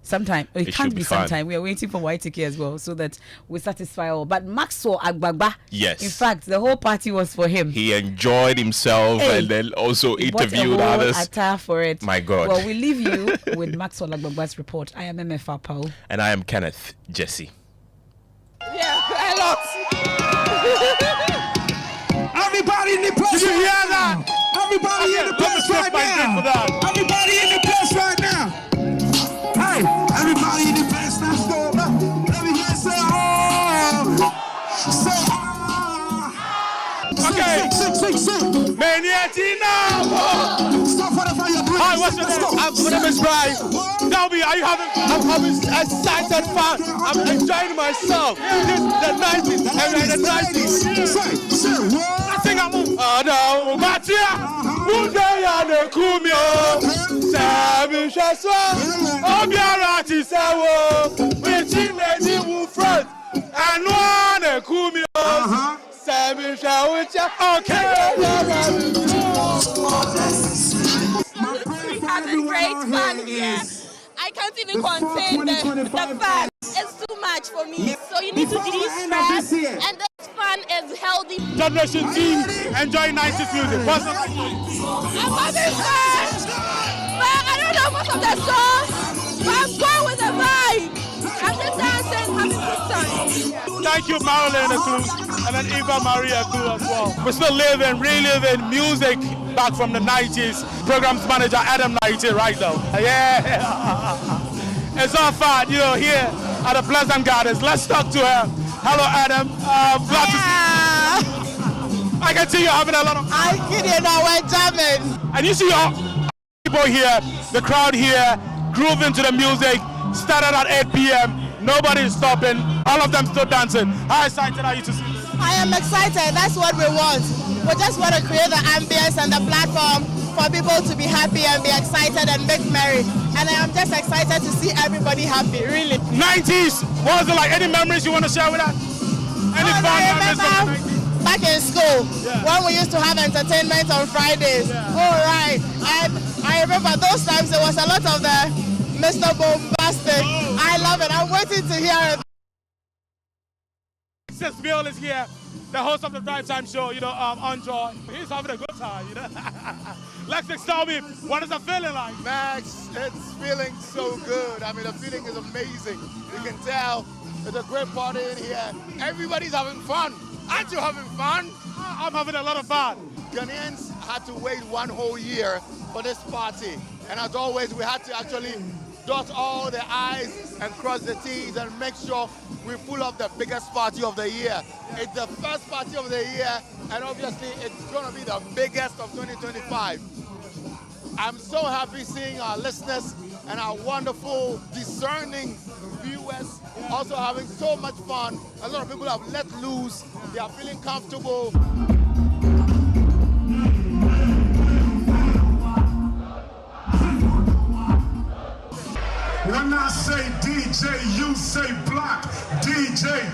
Sometime. It can't be sometime. We are waiting for Y2K as well so that we satisfy all. But Maxwell Agbagba, yes. In fact, the whole party was for him. He enjoyed himself and then also interviewed others. Attire for it. My God. Well, we leave you with Maxwell Agbagba's report. I am Emefa Apawu. And I am Kenneth, Gyasi. Yeah, a lot. Everybody in the place. Did you hear that? Everybody in the place right now. Everybody in the place right now. Hey, everybody in the place now. Stop. Let me hear say oh. Say oh. Okay. Sing. Maniatina. Stop for the fire. Hi, what's your name? My name is Brian. Tell me, are you having fun? I'm excited fun. I'm enjoying myself. This is the 90s. And we're in the 90s. Say what? I think I'm on. Oh no, Matia. Mudaya ne kumio. Sabi shaswa. Obiarati sawo. Waiting lady who front. And one ne kumio. Sabi shawicha. Okay. We had a great fun here. I can't even contain the fun. It's too much for me. So you need to de-stress, and this fun is healthy. Generation team enjoy 90s music. What's up? I'm having fun. But I don't know most of the songs, but I'm going with the vibe. I'm just dancing, having good time. Thank you, Marilyn and then Eva Maria too as well. We're still reliving music back from the 90s. Programs manager Adam 90 right now. Yeah. It's all fun, here at the Pleasant Gardens. Let's talk to her. Hello, Adam. Glad to see you. I can see you having a lot of fun. I'm kidding, we're jamming. And you see all people here, the crowd here, grooving to the music. Started at 8 p.m. Nobody's stopping. All of them still dancing. How excited are you to see this? I am excited. That's what we want. We just want to create the ambience and the platform for people to be happy and be excited and make merry. And I am just excited to see everybody happy, really. 90s, what was it like? Any memories you want to share with us? Any fun memories from the 90s? Back in school, when we used to have entertainment on Fridays. All right. And I remember those times there was a lot of the Mr. Bombastic. I love it. I'm waiting to hear it. Since Bill is here, the host of the Drivetime Show, Enjoy. He's having a good time, Lexix, tell me, what is the feeling like? Max, it's feeling so good. I mean, the feeling is amazing. You can tell there's a great party in here. Everybody's having fun. Aren't you having fun? I'm having a lot of fun. Ghanaians had to wait one whole year for this party. And as always, we had to actually dot all the I's and cross the T's and make sure we pull off the biggest party of the year. It's the first party of the year, and obviously it's going to be the biggest of 2025. I'm so happy seeing our listeners and our wonderful, discerning viewers also having so much fun. A lot of people have let loose. They are feeling comfortable. When I say DJ, you say block. DJ.